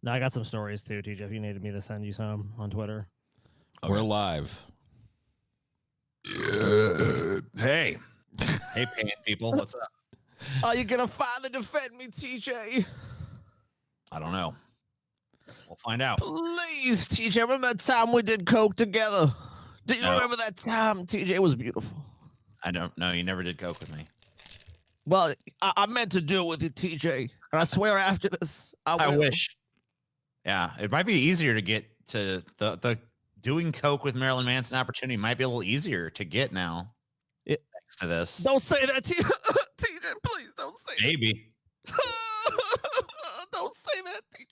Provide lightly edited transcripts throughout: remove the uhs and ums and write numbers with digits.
No, I got some stories too, TJ. If you needed me to send you some on Twitter. Okay. We're live. Hey. Hey, paying people. What's up? Are you going to finally defend me, TJ? I don't know. We'll find out. Please, TJ. Remember that time we did coke together? Do you remember that time, TJ? It was beautiful. I don't know. You never did coke with me. Well, I meant to do it with you, TJ. And I swear after this, I wish. Yeah, it might be easier to get to the doing coke with Marilyn Manson opportunity might be a little easier to get now. Thanks to this. Don't say that, TJ. TJ, please don't say that. Maybe. Don't say that, TJ.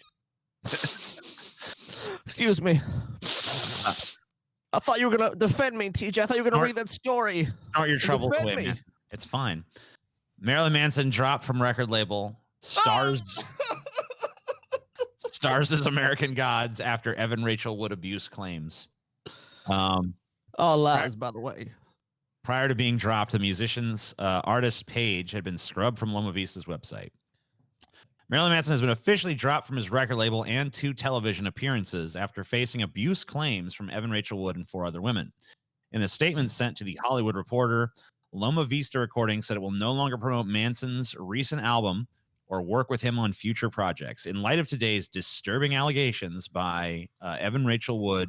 Excuse me. I thought you were going to defend me, TJ. I thought you were going to read that story. Not your trouble away, man. It's fine. Marilyn Manson dropped from record label Stars as American Gods after Evan Rachel Wood abuse claims. All lies, by the way. Prior to being dropped, the musician's artist page had been scrubbed from Loma Vista's website. Marilyn Manson has been officially dropped from his record label and 2 television appearances after facing abuse claims from Evan Rachel Wood and 4 other women. In a statement sent to the Hollywood Reporter, Loma Vista Recording said it will no longer promote Manson's recent album or work with him on future projects. In light of today's disturbing allegations by Evan Rachel Wood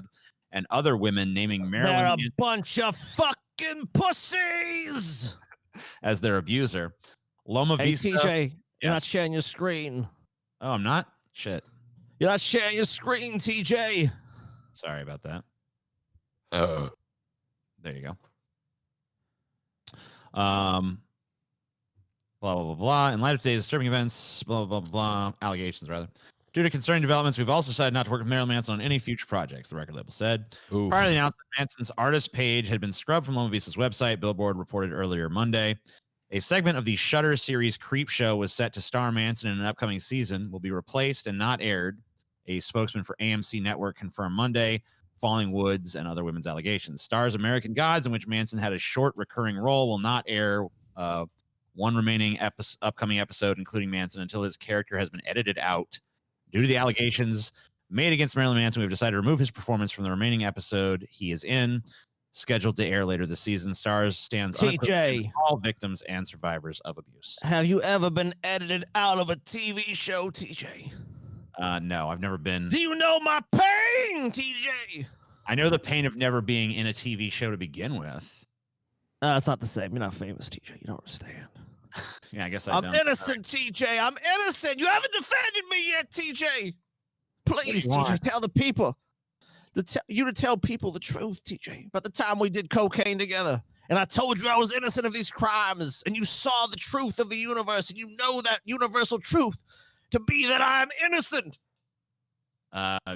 and other women naming Marilyn They're a Manson bunch of fucking pussies as their abuser, Loma Vista... TJ, you're not sharing your screen. Oh, I'm not? Shit. You're not sharing your screen, TJ. Sorry about that. There you go. Blah, blah, blah, blah. In light of today's disturbing events, blah, blah, blah, blah, allegations, rather. Due to concerning developments, we've also decided not to work with Marilyn Manson on any future projects, the record label said. Oof. Prior to the announcement, Manson's artist page had been scrubbed from Loma Vista's website, Billboard reported earlier Monday. A segment of the Shudder series Creep Show was set to star Manson in an upcoming season, will be replaced and not aired. A spokesman for AMC Network confirmed Monday, following Woods and other women's allegations. Stars American Gods, in which Manson had a short recurring role, will not air one remaining upcoming episode, including Manson, until his character has been edited out. Due to the allegations made against Marilyn Manson, we've decided to remove his performance from the remaining episode he is in, scheduled to air later this season. Stars stands TJ, all victims and survivors of abuse. Have you ever been edited out of a TV show, TJ? No, I've never been. Do you know my pain, TJ? I know the pain of never being in a TV show to begin with. It's not the same. You're not famous, TJ. You don't understand. Yeah, I guess I'm innocent, TJ. I'm innocent. You haven't defended me yet, TJ. Please, TJ, tell the people. To tell people the truth, TJ. About the time we did cocaine together, and I told you I was innocent of these crimes, and you saw the truth of the universe, and you know that universal truth to be that I am innocent.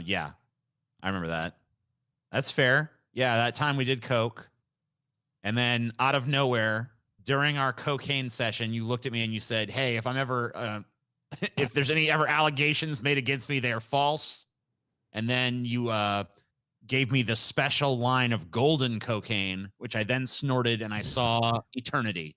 Yeah, I remember that. That's fair. Yeah, that time we did coke, and then out of nowhere, during our cocaine session, you looked at me and you said, "Hey, if I'm ever, if there's any ever allegations made against me, they are false." And then you gave me the special line of golden cocaine, which I then snorted, and I saw eternity.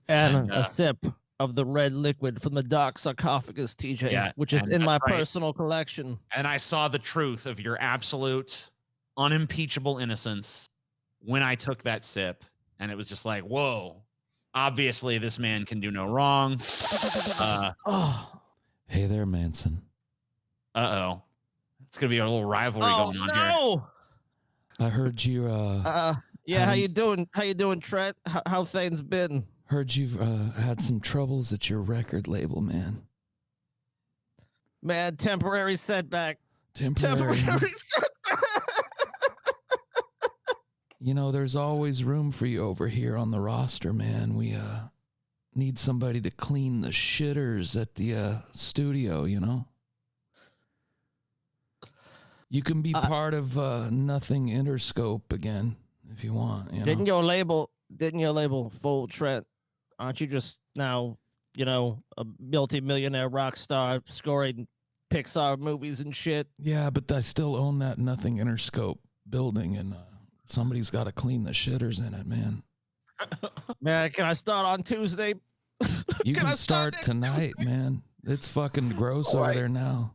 And a sip of the red liquid from the dark sarcophagus, TJ, which is in my personal collection. And I saw the truth of your absolute, unimpeachable innocence when I took that sip, and it was just like, whoa. Obviously, this man can do no wrong. Hey there, Manson. Uh-oh. It's going to be a little rivalry going on here. I heard you... yeah, how you doing? How you doing, Trent? How things been? Heard you've had some troubles at your record label, man. Man, temporary setback. Temporary setback. You know, there's always room for you over here on the roster, man. We need somebody to clean the shitters at the studio, you know? You can be part of Nothing Interscope again if you want. You know? Didn't your label fold, Trent? Aren't you just now, a multi-millionaire rock star scoring Pixar movies and shit? Yeah, but I still own that Nothing Interscope building, and somebody's got to clean the shitters in it, man. Man, can I start on Tuesday? You can start tonight, man. It's fucking gross over there now.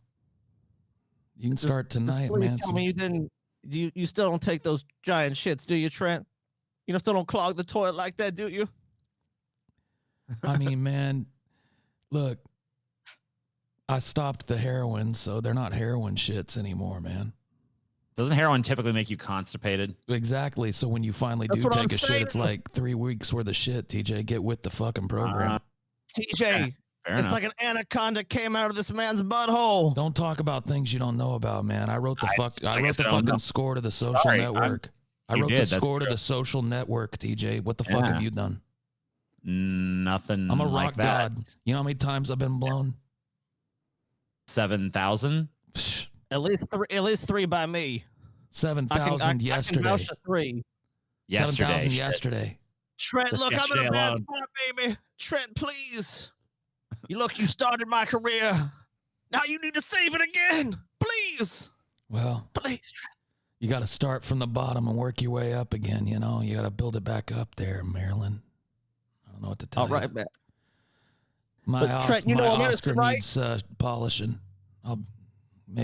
You can start tonight, please man. tell me you didn't. You still don't take those giant shits, do you, Trent? You know, still don't clog the toilet like that, do you? I mean, man, look, I stopped the heroin, so they're not heroin shits anymore, man. Doesn't heroin typically make you constipated? Exactly. So when you finally do take a shit, it's like 3 weeks worth of shit, TJ. Get with the fucking program. TJ, it's like an anaconda came out of this man's butthole. Don't talk about things you don't know about, man. I wrote the fucking score to the social network. I wrote the score to the social network, TJ. What the fuck have you done? Nothing. I'm a rock like that. god. You know how many times I've been blown? 7,000. At least three by me. 7,000 yesterday. I can vouch for 3. 7,000 yesterday. Trent, look, I'm in a bad spot, baby. Trent, please. You started my career. Now you need to save it again. Please. Well, please, Trent. You got to start from the bottom and work your way up again, you know? You got to build it back up there, Maryland. I don't know what to tell you. All right, man. My Oscar needs polishing.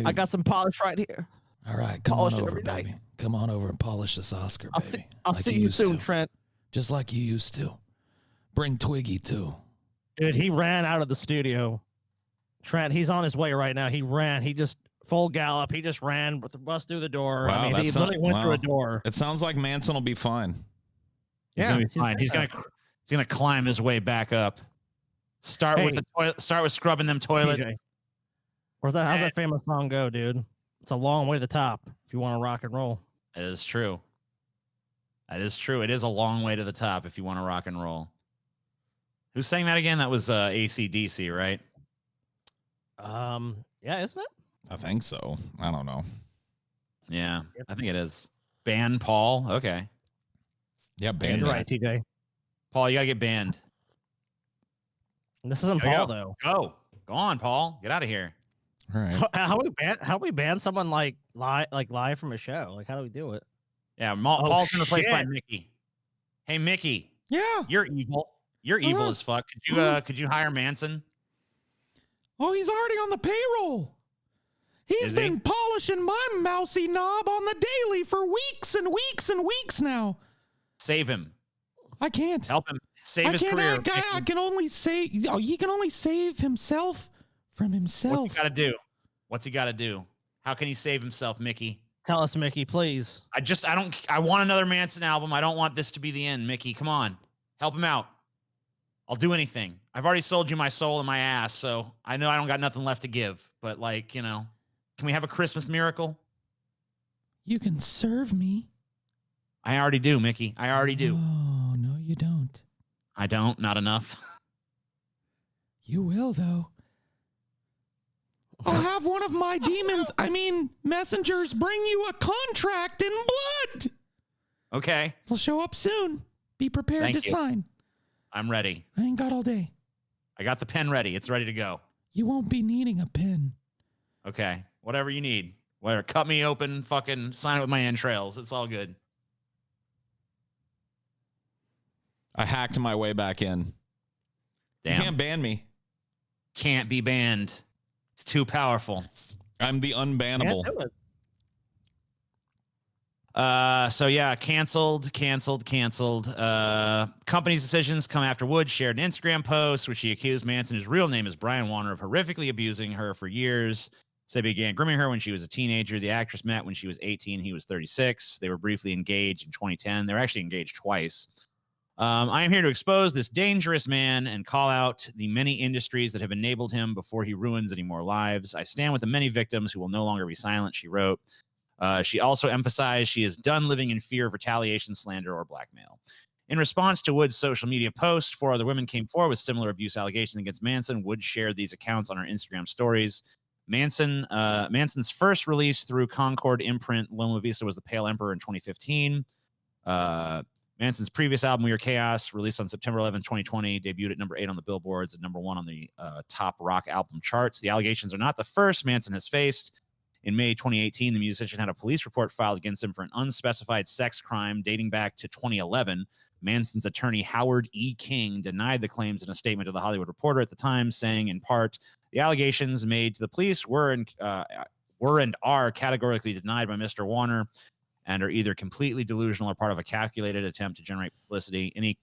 I got some polish right here. All right, come on over, baby. Come on over and polish this Oscar, baby. I'll see you soon, Trent. Just like you used to. Bring Twiggy, too. Dude, he ran out of the studio. Trent, he's on his way right now. He ran. He just full gallop. He just ran with the bus through the door. Wow, I mean, he literally went through a door. It sounds like Manson will be fine. He's gonna be fine. He's gonna climb his way back up. Start with the toilet. Start with scrubbing them toilets. TJ, how's that famous song go, dude? It's a long way to the top if you want to rock and roll. It is true. That is true. It is a long way to the top if you want to rock and roll. Who sang that again? That was AC/DC, right? Yeah, isn't it? I think so. I don't know. Yeah, I think it is. Ban Paul. Okay. Yeah, banned. You're right, TJ. Paul, you gotta get banned. This isn't Paul though. Go on, Paul. Get out of here. All right. How do we ban someone live from a show? Like, how do we do it? Yeah, Paul's been replaced by Mickey. Hey, Mickey. Yeah. You're evil. You're evil as fuck. Could you hire Manson? Oh, he's already on the payroll. He's been polishing my mousy knob on the daily for weeks and weeks and weeks now. Save him. I can't. Help him save his career. I can only say, he can only save himself from himself. What's he got to do? What's he got to do? How can he save himself, Mickey? Tell us, Mickey, please. I want another Manson album. I don't want this to be the end, Mickey. Come on. Help him out. I'll do anything. I've already sold you my soul and my ass, so I know I don't got nothing left to give. But, like, you know, can we have a Christmas miracle? You can serve me. I already do, Mickey. I already do. Oh, no, you don't. I don't. Not enough. You will, though. I'll have one of my messengers bring you a contract in blood. Okay. It'll show up soon. Be prepared to sign. I'm ready. I ain't got all day. I got the pen ready. It's ready to go. You won't be needing a pen. Okay. Whatever you need. Whatever. Cut me open. Fucking sign it with my entrails. It's all good. I hacked my way back in. Damn. You can't ban me. Can't be banned. It's too powerful. I'm the unbannable. So yeah, canceled. Company's decisions come after Wood shared an Instagram post which she accused Manson, whose real name is Brian Warner, of horrifically abusing her for years. They began grooming her when she was a teenager. The actress met when she was 18. He was 36. They were briefly engaged in 2010. They were actually engaged twice. I am here to expose this dangerous man and call out the many industries that have enabled him before he ruins any more lives. I stand with the many victims who will no longer be silent, she wrote. She also emphasized she is done living in fear of retaliation, slander, or blackmail. In response to Wood's social media post, 4 other women came forward with similar abuse allegations against Manson. Wood shared these accounts on her Instagram stories. Manson's first release through Concord imprint, Loma Vista, was The Pale Emperor in 2015. Manson's previous album, We Are Chaos, released on September 11, 2020, debuted at number 8 on the billboards and number 1 on the top rock album charts. The allegations are not the first Manson has faced. In May 2018, the musician had a police report filed against him for an unspecified sex crime dating back to 2011. Manson's attorney, Howard E. King, denied the claims in a statement to The Hollywood Reporter at the time, saying, in part, the allegations made to the police were were and are categorically denied by Mr. Warner and are either completely delusional or part of a calculated attempt to generate publicity. Any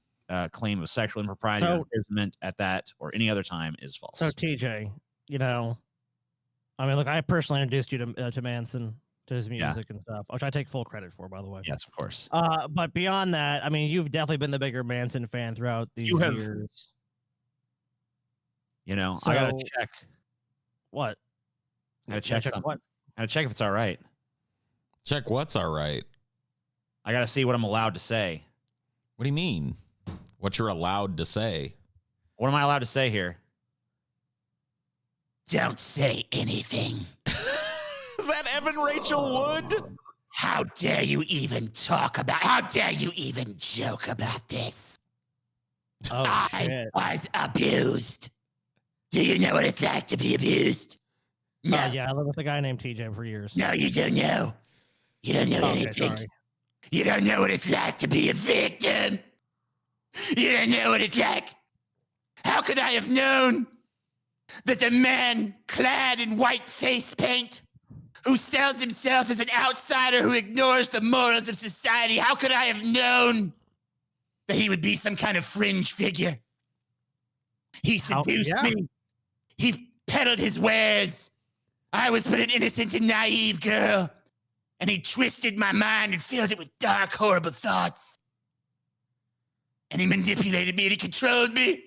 claim of sexual impropriety or imprisonment at that or any other time is false. So TJ, you know, I mean, look, I personally introduced you to Manson, to his music and stuff, which I take full credit for, by the way. Yes, of course. But beyond that, I mean, you've definitely been the bigger Manson fan throughout these years. You know, So, I gotta check. What? I gotta check something. What? I gotta check if it's all right. Check what's all right. I gotta see what I'm allowed to say. What do you mean? What you're allowed to say? What am I allowed to say here? Don't say anything. Is that Evan Rachel Wood? How dare you even talk about, how dare you even joke about this? Oh, I shit. was abused. Do you know what it's like to be abused? No. Yeah, I lived with a guy named TJ for years. No, you don't know. You don't know anything. Sorry. You don't know what it's like to be a victim. You don't know what it's like. How could I have known that the man clad in white face paint who sells himself as an outsider who ignores the morals of society, how could I have known that he would be some kind of fringe figure? He seduced me. He peddled his wares. I was but an innocent and naive girl, and he twisted my mind and filled it with dark, horrible thoughts. And he manipulated me and he controlled me.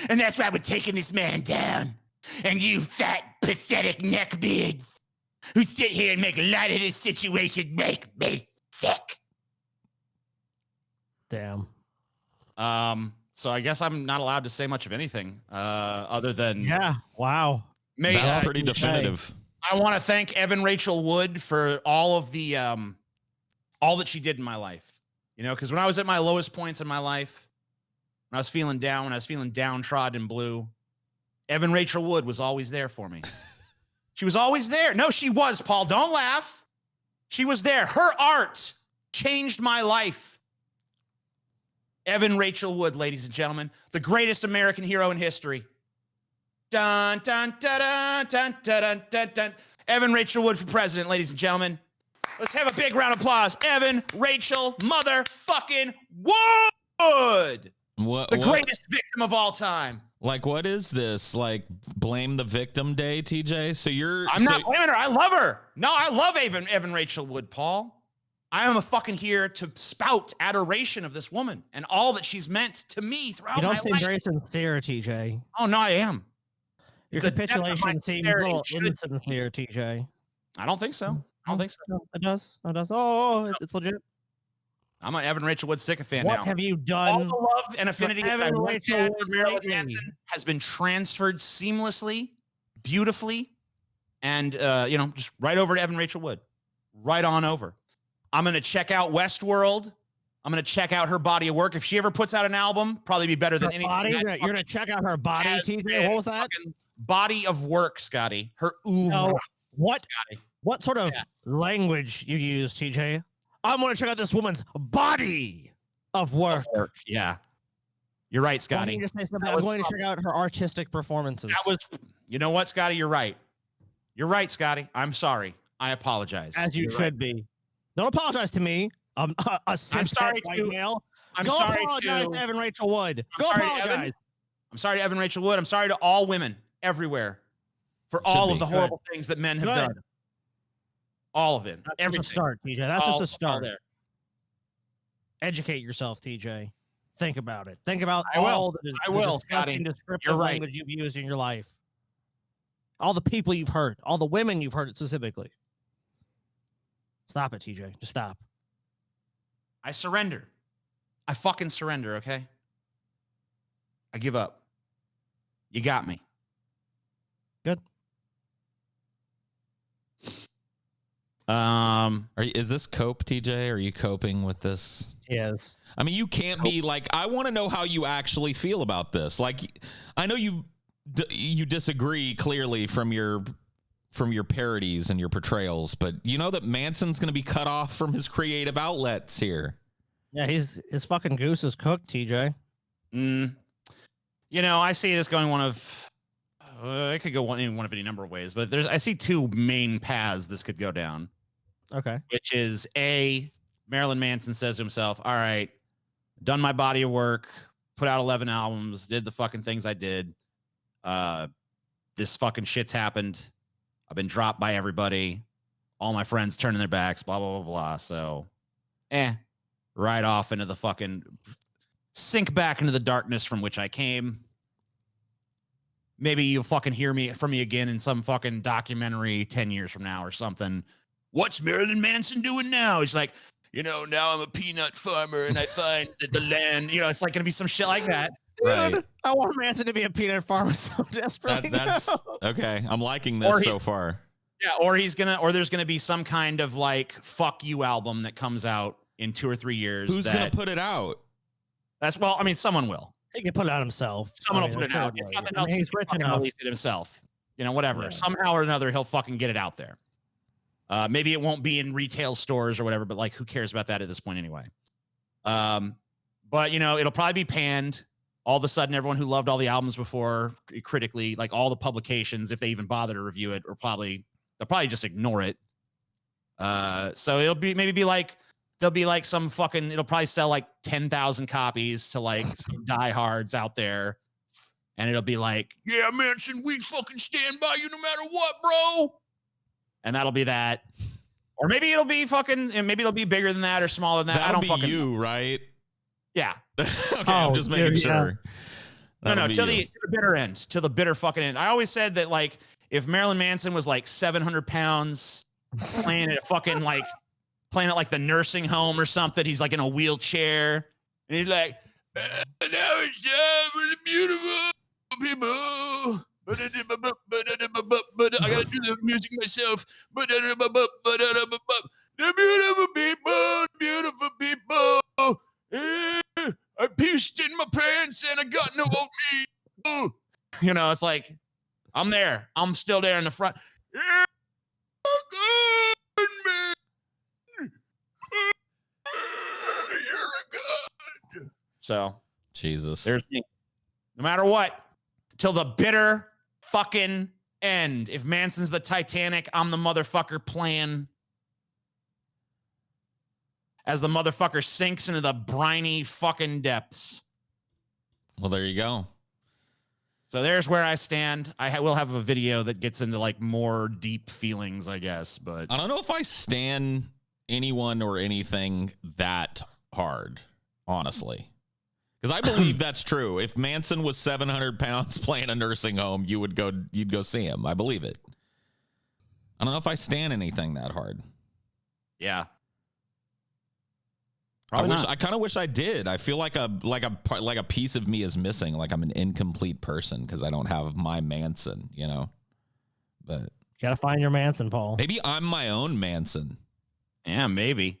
And that's why we're taking this man down. And you fat, pathetic neckbeards who sit here and make light of this situation make me sick. Damn. So I guess I'm not allowed to say much of anything other than Wow. That's pretty definitive. I want to thank Evan Rachel Wood for all of the all that she did in my life. You know, because when I was at my lowest points in my life, when I was feeling down, when I was feeling downtrodden and blue, Evan Rachel Wood was always there for me. She was always there. No, she was, Paul. Don't laugh. She was there. Her art changed my life. Evan Rachel Wood, ladies and gentlemen, the greatest American hero in history. Dun, dun, dun, dun, dun, dun, dun, dun. Evan Rachel Wood for president, ladies and gentlemen. Let's have a big round of applause. Evan Rachel motherfucking Wood. The greatest victim of all time. Like, what is this? Like, blame the victim day, TJ? So I'm not blaming her. I love her. No, I love Evan Rachel Wood, Paul. I am fucking here to spout adoration of this woman and all that she's meant to me throughout my life. You don't seem very sincere, TJ. Oh, no, I am. Your capitulation seems a little insincere, TJ. I don't think so. I don't think so. No, it does. It does. Oh, it's legit. I'm an Evan Rachel Wood sycophant now. What have you done? All the love and affinity that I Evan once Rachel had Wood for Marilyn lately? Manson has been transferred seamlessly, beautifully, and you know, just right over to Evan Rachel Wood. Right on over. I'm gonna check out Westworld. I'm gonna check out her body of work. If she ever puts out an album, probably be better than anything. You're gonna check out her body, TJ. What was that? Body of work, Scotty. Her oeuvre. What? Scotty. What sort of language you use, TJ? I'm going to check out this woman's body of work. Yeah. You're right, Scotty. I'm going to check out her artistic performances. That was, you know what, Scotty? You're right. You're right, Scotty. I'm sorry. I apologize. As you should be. Don't apologize to me. I'm sorry to male. I'm Go sorry apologize to Evan Rachel Wood. Go apologize. I'm sorry to Evan Rachel Wood. I'm sorry to all women everywhere for all of the horrible things that men have done. All of it. That's just a start, TJ. That's just a start. Educate yourself, TJ. Think about it. Think about all the disgusting descriptive language you've used in your life. All the people you've hurt. All the women you've hurt specifically. Stop it, TJ. Just stop. I surrender. I fucking surrender, okay? I give up. You got me. Good. Is this cope, TJ? Are you coping with this? Yes. I mean, you can't be like, I want to know how you actually feel about this. Like, I know you disagree clearly from your parodies and your portrayals, but you know that Manson's going to be cut off from his creative outlets here. Yeah, his fucking goose is cooked, TJ. You know, I see this going one of it could go in one of any number of ways, but I see two main paths this could go down. Okay. Which is Marilyn Manson says to himself, all right, done my body of work, put out 11 albums, did the fucking things I did. This fucking shit's happened. I've been dropped by everybody. All my friends turning their backs, blah, blah, blah, blah. So, right off into the fucking sink back into the darkness from which I came. Maybe you'll fucking hear from me again in some fucking documentary 10 years from now or something. What's Marilyn Manson doing now? He's like, now I'm a peanut farmer and I find that the land, it's like going to be some shit like that. Right. Dude, I want Manson to be a peanut farmer so desperately. That's okay. I'm liking this so far. Yeah. Or there's going to be some kind of like fuck you album that comes out in 2 or 3 years. Who's going to put it out? Someone will. He can put it out himself. Someone will put it out. If nothing else, he's rich enough to release it himself. Whatever. Yeah. Somehow or another, he'll fucking get it out there. Maybe it won't be in retail stores or whatever, but like, who cares about that at this point anyway? But it'll probably be panned. All of a sudden, everyone who loved all the albums before critically, like all the publications, if they even bother to review it, they'll probably just ignore it. So it'll be like there'll be like some fucking. It'll probably sell like 10,000 copies to like some diehards out there, and it'll be like, yeah, Manson, we fucking stand by you no matter what, bro. And that'll be that. Or maybe it'll be fucking, and maybe it'll be bigger than that or smaller than that. That'll I don't fucking know. Right? Yeah. Okay, I'm just making sure. No, to the bitter end, to the bitter fucking end. I always said that like if Marilyn Manson was like 700 pounds playing at the nursing home or something, he's like in a wheelchair and he's like, now it's time for the beautiful people. But I gotta do the music myself. The beautiful people. I pissed in my pants and I got no oatmeal. It's like I'm there. I'm still there in the front. You're good, man. You're good. So Jesus. There's me. No matter what, till the bitter fucking end. If Manson's the Titanic, I'm the motherfucker playing as the motherfucker sinks into the briny fucking depths. Well, there you go. So there's where I stand. I will have a video that gets into like more deep feelings, I guess. But I don't know if I stan anyone or anything that hard, honestly. Because I believe that's true. If Manson was 700 pounds playing a nursing home, you'd go see him. I believe it. I don't know if I stan anything that hard. Yeah. I kind of wish I did. I feel like a piece of me is missing. Like I'm an incomplete person because I don't have my Manson, But you gotta find your Manson, Paul. Maybe I'm my own Manson. Yeah, maybe.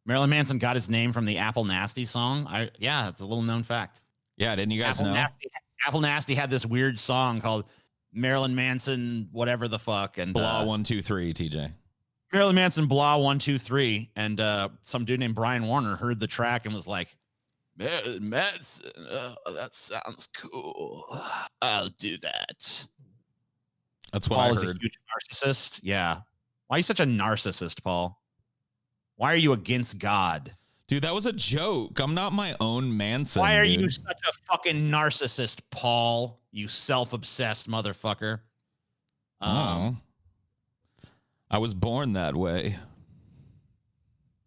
Marilyn Manson got his name from the Apple Nasty song. It's a little known fact. Yeah, didn't you guys know? Apple Nasty had this weird song called Marilyn Manson, whatever the fuck, and Blah 1 2 3. TJ. Marilyn Manson, blah 1 2 3, and some dude named Brian Warner heard the track and was like, Marilyn Manson, that sounds cool. I'll do that. That's what Paul I is heard. a huge narcissist. Yeah. Why are you such a narcissist, Paul? Why are you against God? Dude, that was a joke. I'm not my own Manson. Why are you such a fucking narcissist, Paul? You self-obsessed motherfucker. I was born that way.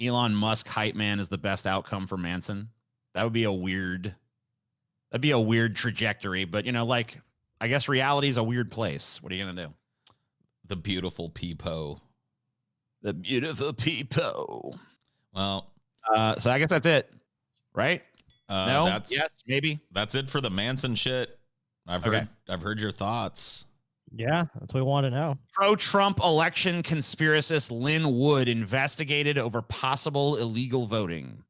Elon Musk hype man is the best outcome for Manson. That'd be a weird trajectory, but I guess reality is a weird place. What are you gonna do? The beautiful peepo. The beautiful people. Well, so I guess that's it, right? No, yes, maybe. That's it for the Manson shit. I've heard your thoughts. Yeah, that's what we want to know. Pro-Trump election conspiracist Lynn Wood investigated over possible illegal voting.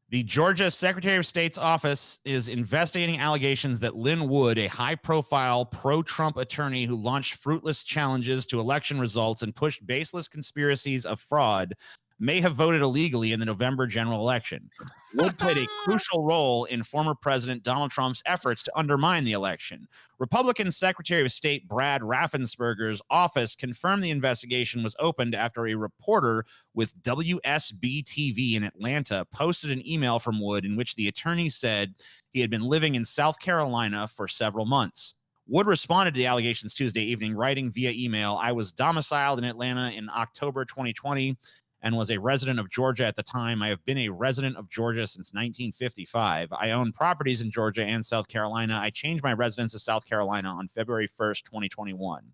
The Georgia Secretary of State's office is investigating allegations that Lynn Wood, a high-profile pro-Trump attorney who launched fruitless challenges to election results and pushed baseless conspiracies of fraud, may have voted illegally in the November general election. Wood played a crucial role in former President Donald Trump's efforts to undermine the election. Republican Secretary of State Brad Raffensperger's office confirmed the investigation was opened after a reporter with WSB-TV in Atlanta posted an email from Wood in which the attorney said he had been living in South Carolina for several months. Wood responded to the allegations Tuesday evening, writing via email, "I was domiciled in Atlanta in October 2020 and was a resident of Georgia at the time. I have been a resident of Georgia since 1955. I own properties in Georgia and South Carolina. I changed my residence to South Carolina on February 1st, 2021.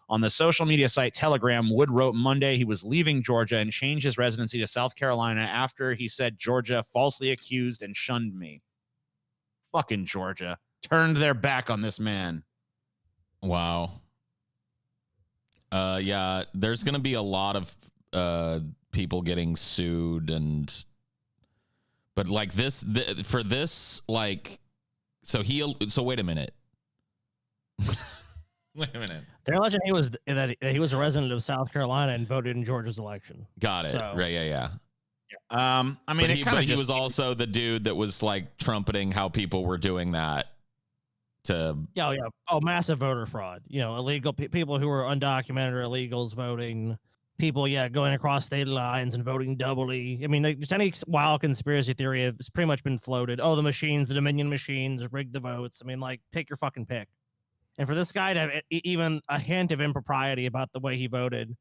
On the social media site Telegram, Wood wrote Monday he was leaving Georgia and changed his residency to South Carolina after he said Georgia falsely accused and shunned me." Fucking Georgia turned their back on this man. Wow. Yeah, there's going to be a lot of people getting sued but like this for this, like, so wait a minute. Wait a minute. They're alleging he was a resident of South Carolina and voted in Georgia's election. Got it. So, right. Yeah. I mean, but he was also the dude that was like trumpeting how people were doing that to. Yeah. Oh, massive voter fraud. You know, illegal people who were undocumented or illegals voting. People, going across state lines and voting doubly. I mean, just any wild conspiracy theory has pretty much been floated. Oh, the Dominion machines rigged the votes. I mean, like, take your fucking pick. And for this guy to have even a hint of impropriety about the way he voted,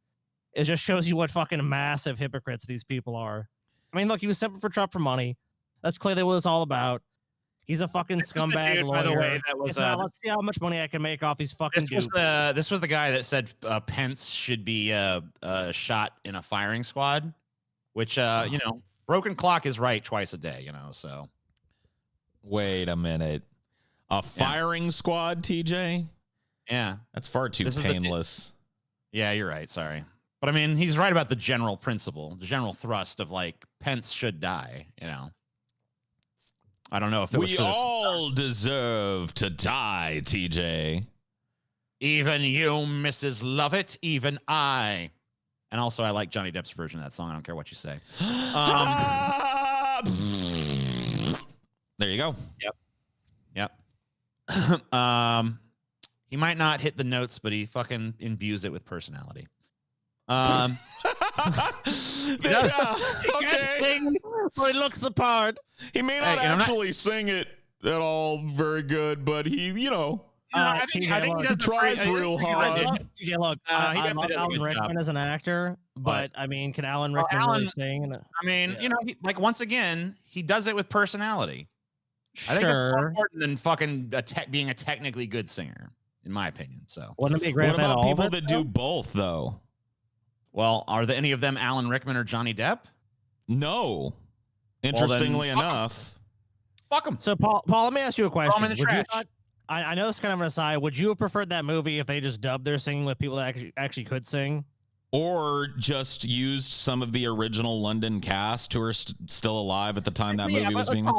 it just shows you what fucking massive hypocrites these people are. I mean, look, he was simping for Trump for money. That's clearly what it's all about. He's a fucking scumbag dude, lawyer. by the way, that was let's see how much money I can make off these fucking dudes. This was the guy that said Pence should be shot in a firing squad, which broken clock is right twice a day, so. Wait a minute. A firing squad, TJ? Yeah. That's far too painless. Yeah, you're right. Sorry. But I mean, he's right about the general principle, the general thrust of like Pence should die, I don't know if it was we all deserve to die, TJ. Even you, Mrs. Lovett, even I. And also, I like Johnny Depp's version of that song. I don't care what you say. There you go. Yep. He might not hit the notes, but he fucking imbues it with personality. He does. He can't sing, but he looks the part. He may not actually sing it at all very good, but he, I think he tries real hard. TJ, look, I love Alan Rickman as an actor, but I mean, can Alan Rickman really sing? I mean, once again, he does it with personality. Sure. I think it's more important than fucking being a technically good singer, in my opinion. So, wouldn't it be great? What about people that do both, though? Well, are there any of them Alan Rickman or Johnny Depp? No. Interestingly enough. Fuck them. So, Paul, let me ask you a question. In the trash. I know it's kind of an aside. Would you have preferred that movie if they just dubbed their singing with people that actually could sing? Or just used some of the original London cast who are still alive at the time that movie was being...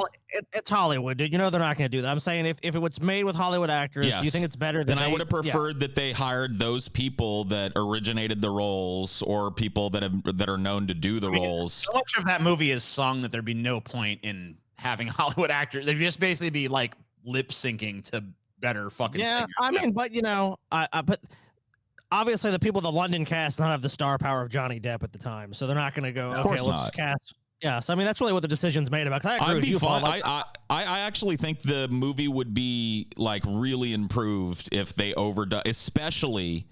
It's Hollywood, dude. They're not going to do that. I'm saying if it was made with Hollywood actors, do you think it's better than... Then I would have preferred that they hired those people that originated the roles or people that are known to do the roles. So much of that movie is sung that there'd be no point in having Hollywood actors. They'd just basically be like lip syncing to better fucking singers. I mean, but but obviously the people, the London cast, don't have the star power of Johnny Depp at the time, so they're not going to go. Of course let's not. Cast. Yeah, so I mean that's really what the decision's made about. I agree with you, Paul. I actually think the movie would be like really improved if they overdone, especially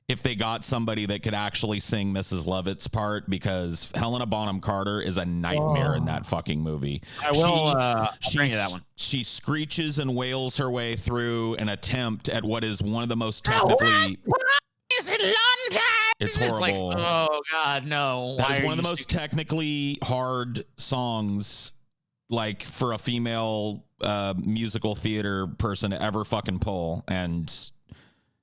if they got somebody that could actually sing Mrs. Lovett's part, because Helena Bonham Carter is a nightmare in that fucking movie. I will bring you that one. She screeches and wails her way through an attempt at what is one of the most technically... Is it London? It's horrible. Like, oh God, no. That is one of the most technically hard songs, like for a female musical theater person to ever fucking pull, and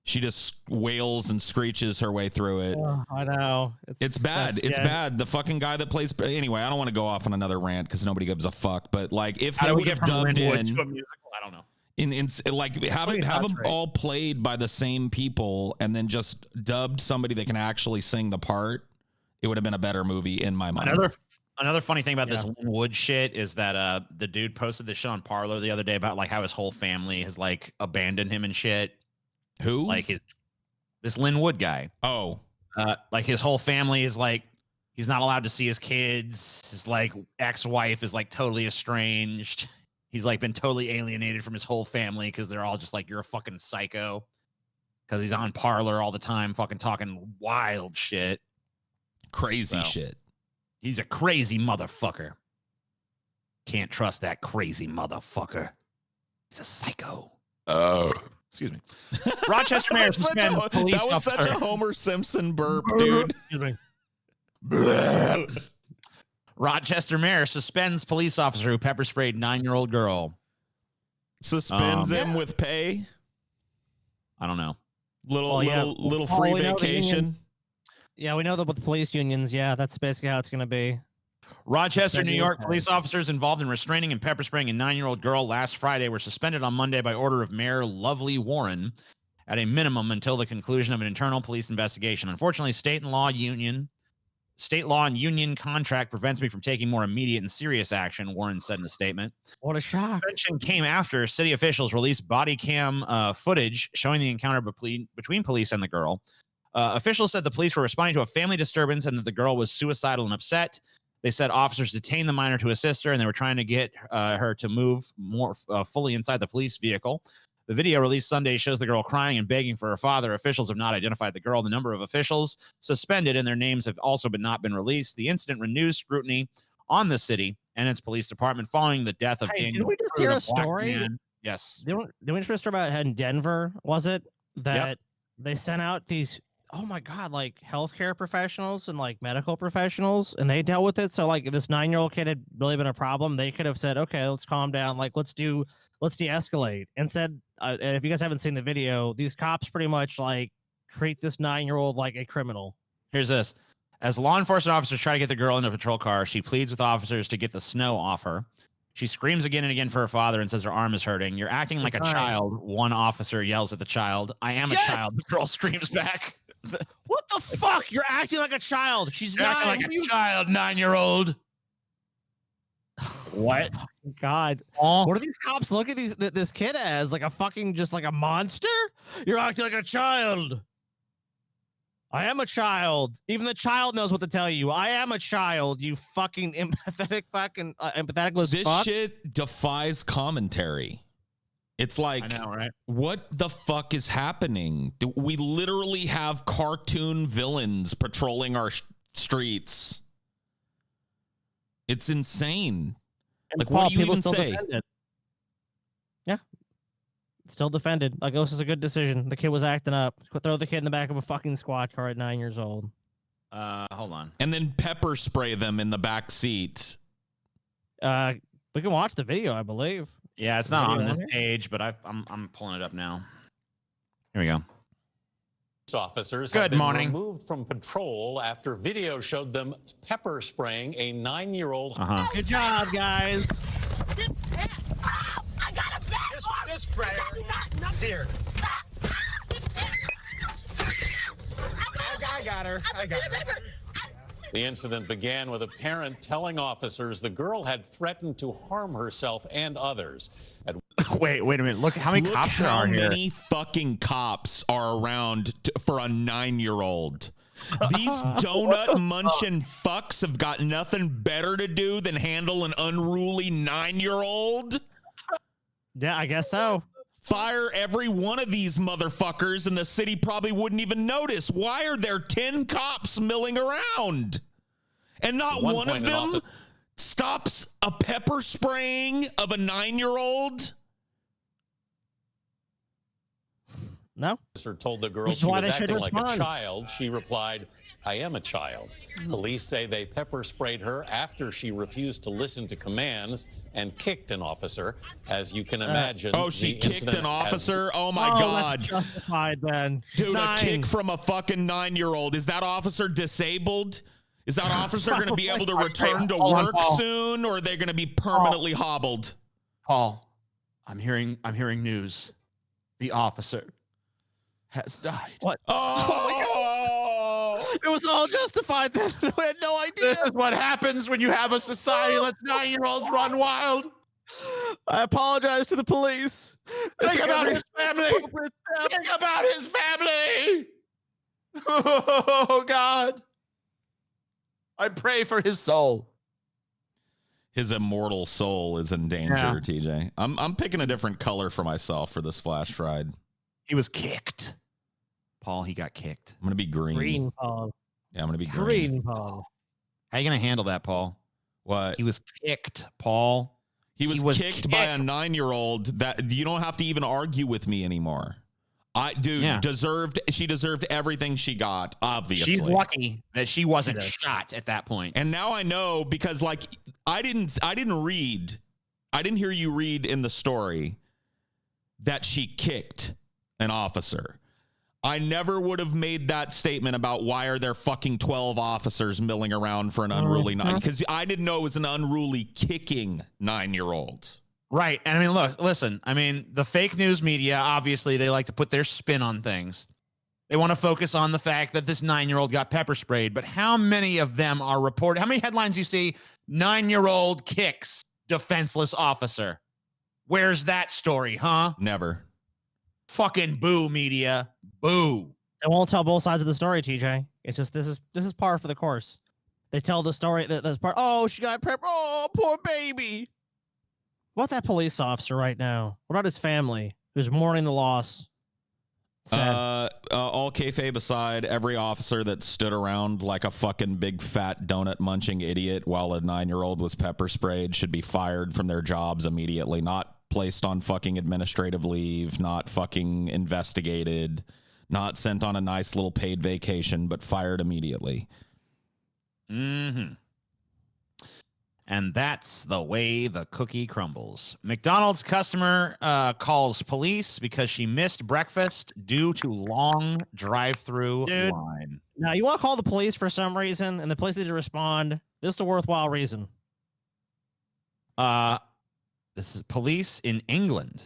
she just wails and screeches her way through it. I know. It's bad. It's bad. The fucking guy that plays... Anyway, I don't want to go off on another rant because nobody gives a fuck, but like if they would have dubbed in... I don't know. Like have them all played by the same people and then just dubbed somebody that can actually sing the part, it would have been a better movie in my mind. Another funny thing about this Lynn Wood shit is that the dude posted this shit on Parler the other day about like how his whole family has like abandoned him and shit. Who? Like this Lynn Wood guy. Oh. Like his whole family is like he's not allowed to see his kids. His like ex-wife is like totally estranged. He's like been totally alienated from his whole family because they're all just like, you're a fucking psycho. Because he's on Parler all the time, fucking talking wild shit. Crazy shit. He's a crazy motherfucker. Can't trust that crazy motherfucker. He's a psycho. Excuse me. Rochester mayor suspends police That was officer. such a Homer Simpson burp, dude. Excuse me. Rochester mayor suspends police officer who pepper sprayed 9-year-old girl. Suspends him with pay. I don't know. Little free vacation. Yeah, we know that with police unions. Yeah, that's basically how it's going to be. Rochester, New York, police officers involved in restraining and pepper spraying a 9-year-old girl last Friday were suspended on Monday by order of Mayor Lovely Warren at a minimum until the conclusion of an internal police investigation. Unfortunately, state law and union contract prevents me from taking more immediate and serious action, Warren said in a statement. What a shock. The suspension came after city officials released body cam footage showing the encounter between police and the girl. Officials said the police were responding to a family disturbance and that the girl was suicidal and upset. They said officers detained the minor to assist her, and they were trying to get her to move more fully inside the police vehicle. The video released Sunday shows the girl crying and begging for her father. Officials have not identified the girl. The number of officials suspended and their names have also not been released. The incident renews scrutiny on the city and its police department following the death of Daniel. Did we just hear a story? Yes. Did we just hear a story about in Denver? Was it that they sent out these? Oh my God, like healthcare professionals and like medical professionals, and they dealt with it. So like if this 9-year-old kid had really been a problem, they could have said, okay, let's calm down. Like let's de-escalate. And said, and if you guys haven't seen the video, these cops pretty much like treat this 9-year-old like a criminal. Here's this. As law enforcement officers try to get the girl into a patrol car, she pleads with officers to get the snow off her. She screams again and again for her father and says her arm is hurting. You're acting like a child. One officer yells at the child. I am a child. The girl screams back. What the fuck? You're acting like a child. She's You're acting like a child, 9-year-old. What? God. Oh. What do these cops look at this kid as? Like a fucking, just like a monster? You're acting like a child. I am a child. Even the child knows what to tell you. I am a child, you fucking empathetic fucking empathetic. This shit defies commentary. It's like, I know, right? What the fuck is happening? We literally have cartoon villains patrolling our streets. It's insane. And like, Paul, what do you even still say? Defended. Yeah. Still defended. Like, this is a good decision. The kid was acting up. Throw the kid in the back of a fucking squad car at 9 years old. Hold on. And then pepper spray them in the back seat. We can watch the video, I believe. Yeah, it's not on this page, but I'm pulling it up now. Here we go. Officers have been removed from patrol after video showed them pepper spraying a 9-year-old. Good job, guys. I got a bad this sprayer. Here. I got her. I got her. The incident began with a parent telling officers the girl had threatened to harm herself and others. Wait a minute. Look how many cops there are here. How many fucking cops are around for a 9-year-old? These donut munching fucks have got nothing better to do than handle an unruly 9-year-old? Yeah, I guess so. Fire every one of these motherfuckers and the city probably wouldn't even notice. Why are there 10 cops milling around? And not one of them stops a pepper spraying of a 9-year-old? No. Officer told the girl she was acting like a child. She replied, I am a child. Police say they pepper sprayed her after she refused to listen to commands and kicked an officer. As you can imagine. Oh, she kicked an officer? Oh my God. That's justified then. Dude, a kick from a fucking 9-year-old. Is that officer disabled? Is that officer going to be able to return to work soon, or are they going to be permanently hobbled? Paul, I'm hearing news. The officer has died. What? Oh! It was all justified then. We had no idea. This is what happens when you have a society that lets 9-year-olds run wild. I apologize to the police. Think about his family. Think about his family. Oh, God. I pray for his soul. His immortal soul is in danger, TJ. I'm picking a different color for myself for this flash ride. He was kicked. Paul, he got kicked. I'm going to be green. Green, Paul. Yeah, I'm going to be green, Paul. How are you going to handle that, Paul? What? He was kicked, Paul. He was kicked by a 9-year-old that you don't have to even argue with me anymore. She deserved everything she got, obviously. She's lucky that she wasn't shot at that point. And now I know because like I didn't hear you read in the story that she kicked an officer. I never would have made that statement about why are there fucking 12 officers milling around for an unruly 9, because I didn't know it was an unruly kicking 9-year-old. Right. And I mean, listen, I mean, the fake news media, obviously, they like to put their spin on things. They want to focus on the fact that this 9-year-old got pepper sprayed. But how many of them are reported? How many headlines you see? 9-year-old kicks defenseless officer. Where's that story, huh? Never. Fucking boo, media. Boo. They won't tell both sides of the story, TJ. It's just this is par for the course. They tell the story that's part. Oh, she got pepper. Oh, poor baby. What about that police officer right now? What about his family who's mourning the loss? All kayfabe aside, every officer that stood around like a fucking big fat donut munching idiot while a 9-year-old was pepper sprayed should be fired from their jobs immediately, not placed on fucking administrative leave, not fucking investigated, not sent on a nice little paid vacation, but fired immediately. Mm-hmm. And that's the way the cookie crumbles. McDonald's customer calls police because she missed breakfast due to long drive-through line. Now, you want to call the police for some reason, and the police need to respond. This is a worthwhile reason. This is police in England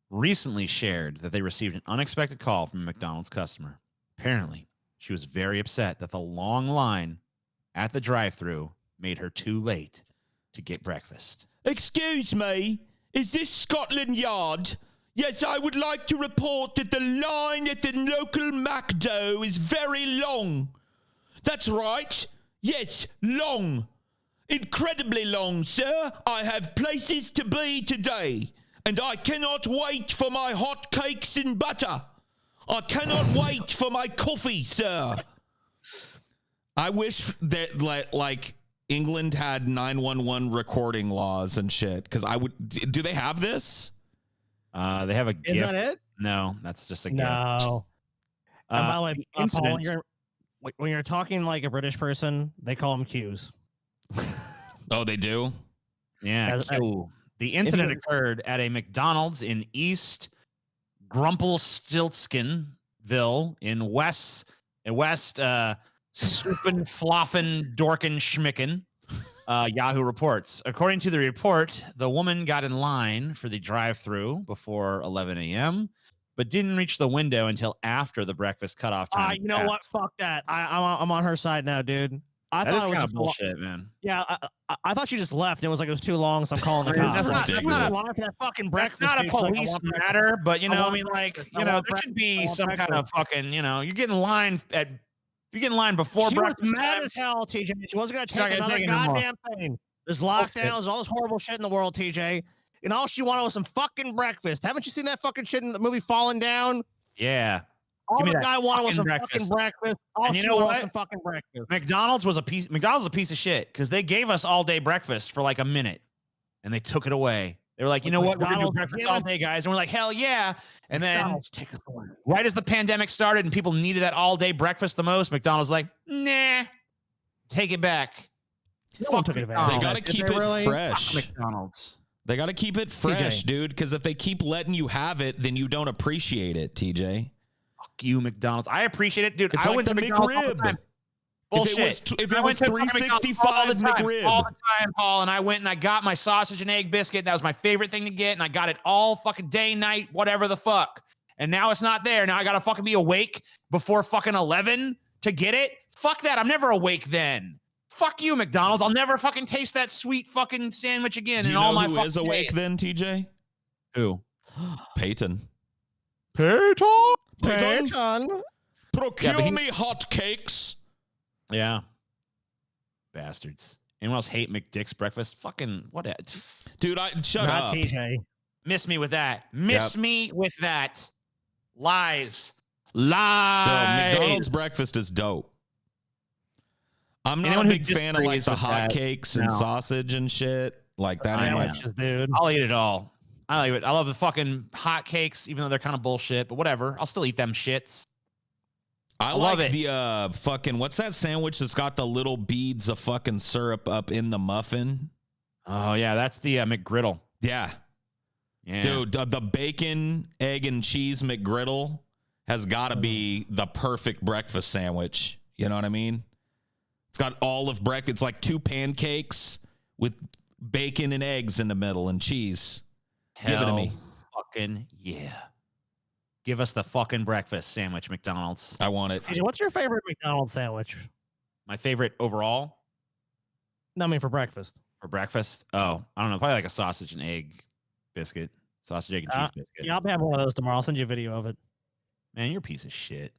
recently shared that they received an unexpected call from a McDonald's customer. Apparently, she was very upset that the long line at the drive-through made her too late to get breakfast. Excuse me, is this Scotland Yard? Yes, I would like to report that the line at the local McDo is very long. That's right. Yes, long. Incredibly long, sir. I have places to be today, and I cannot wait for my hot cakes and butter. I cannot wait for my coffee, sir. I wish that like England had 911 recording laws and shit, because I would. Do they have this? They have a gift. Isn't that it? No, that's just a gift. No. And by the way, incident. Paul, when you're talking like a British person, they call them Qs. Oh, they do? Yeah. The incident occurred at a McDonald's in East Grumpelstiltskinville in West Supen Floffen Dorken Schmicken. Yahoo reports. According to the report, the woman got in line for the drive-through before 11 a.m., but didn't reach the window until after the breakfast cutoff time. You know what? Fuck that. I'm on her side now, dude. I thought it was kind of bullshit, man. Yeah, I thought she just left. It was like it was too long, so I'm calling the cops. That's not a line for that fucking breakfast. That's not a police matter, but there should be some kind of fucking, you're getting in line before breakfast. She was mad as hell, TJ. She wasn't gonna take another goddamn thing. There's lockdowns, all this horrible shit in the world, TJ. And all she wanted was some fucking breakfast. Haven't you seen that fucking shit in the movie Falling Down? Yeah. All the guy wanted was some fucking breakfast. And you know what? Some fucking breakfast. McDonald's was a piece of shit because they gave us all day breakfast for like a minute, and they took it away. They were like, you know what? We're gonna do breakfast all day, guys. And we're like, hell yeah. And then right as the pandemic started and people needed that all day breakfast the most, McDonald's like, nah, take it back. They gotta keep it fresh. McDonald's. They gotta keep it fresh, dude. Because if they keep letting you have it, then you don't appreciate it, TJ. Fuck you, McDonald's. I appreciate it, dude. It's I like went to McDonald's all the time. Bullshit. If it was 365 McRib. All the time, Paul, and I went and I got my sausage and egg biscuit. That was my favorite thing to get, and I got it all fucking day, night, whatever the fuck. And now it's not there. Now I gotta fucking be awake before fucking 11 to get it? Fuck that. I'm never awake then. Fuck you, McDonald's. I'll never fucking taste that sweet fucking sandwich again. Do you in all know my who fucking is awake days. then, TJ? Who? Peyton. Peyton. Procure me hot cakes. Yeah. Bastards. Anyone else hate McDick's breakfast? Fucking what? Dude, shut Not up. TJ. Miss me with that. Miss me with that. Lies. No, Lies. McDonald's breakfast is dope. I'm not Anyone a who big fan of like disagrees the with hot that, cakes and no. sausage and shit. Like that ain't my Sandwiches, dude. I'll eat it all. I like it. I love the fucking hot cakes, even though they're kind of bullshit, but whatever. I'll still eat them shits. I love like it. the fucking what's that sandwich that's got the little beads of fucking syrup up in the muffin? Oh yeah, that's the McGriddle. Yeah. Yeah. Dude, the bacon, egg, and cheese McGriddle has got to be the perfect breakfast sandwich. You know what I mean? It's got olive breakfast. It's like 2 pancakes with bacon and eggs in the middle and cheese. Give it to me. Fucking yeah. Give us the fucking breakfast sandwich, McDonald's. I want it. TJ, what's your favorite McDonald's sandwich? My favorite overall No, I mean for breakfast. for breakfast. Oh, I don't know. Probably like a sausage and egg biscuit. Sausage, egg, and cheese biscuit. Yeah, I'll have one of those tomorrow. I'll send you a video of it. Man, you're a piece of shit.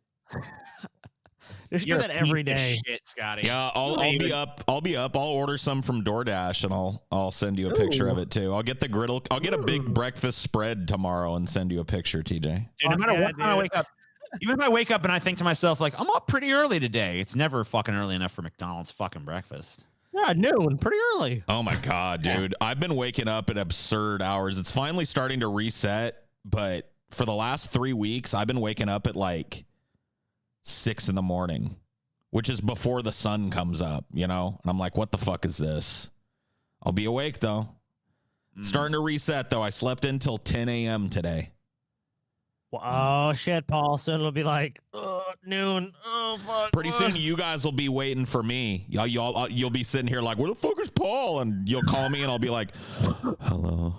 You should do You're that a every piece of day. shit, Scotty. Yeah, I'll be up. I'll be up. I'll order some from DoorDash and I'll send you a picture of it too. I'll get the griddle. I'll get a big breakfast spread tomorrow and send you a picture, TJ. Dude, no matter what time I wake up, even if I wake up and I think to myself, like, I'm up pretty early today, it's never fucking early enough for McDonald's fucking breakfast. Yeah, noon, pretty early. Oh my God, dude. I've been waking up at absurd hours. It's finally starting to reset, but for the last 3 weeks, I've been waking up at like 6 a.m, which is before the sun comes up, you know? And I'm like, what the fuck is this? I'll be awake though. Starting to reset though. I slept until 10 a.m. today. Oh shit, Paul. Soon it'll be like noon. Oh fuck. Pretty soon you guys will be waiting for me. You'll be sitting here like, where the fuck is Paul? And you'll call me and I'll be like, hello.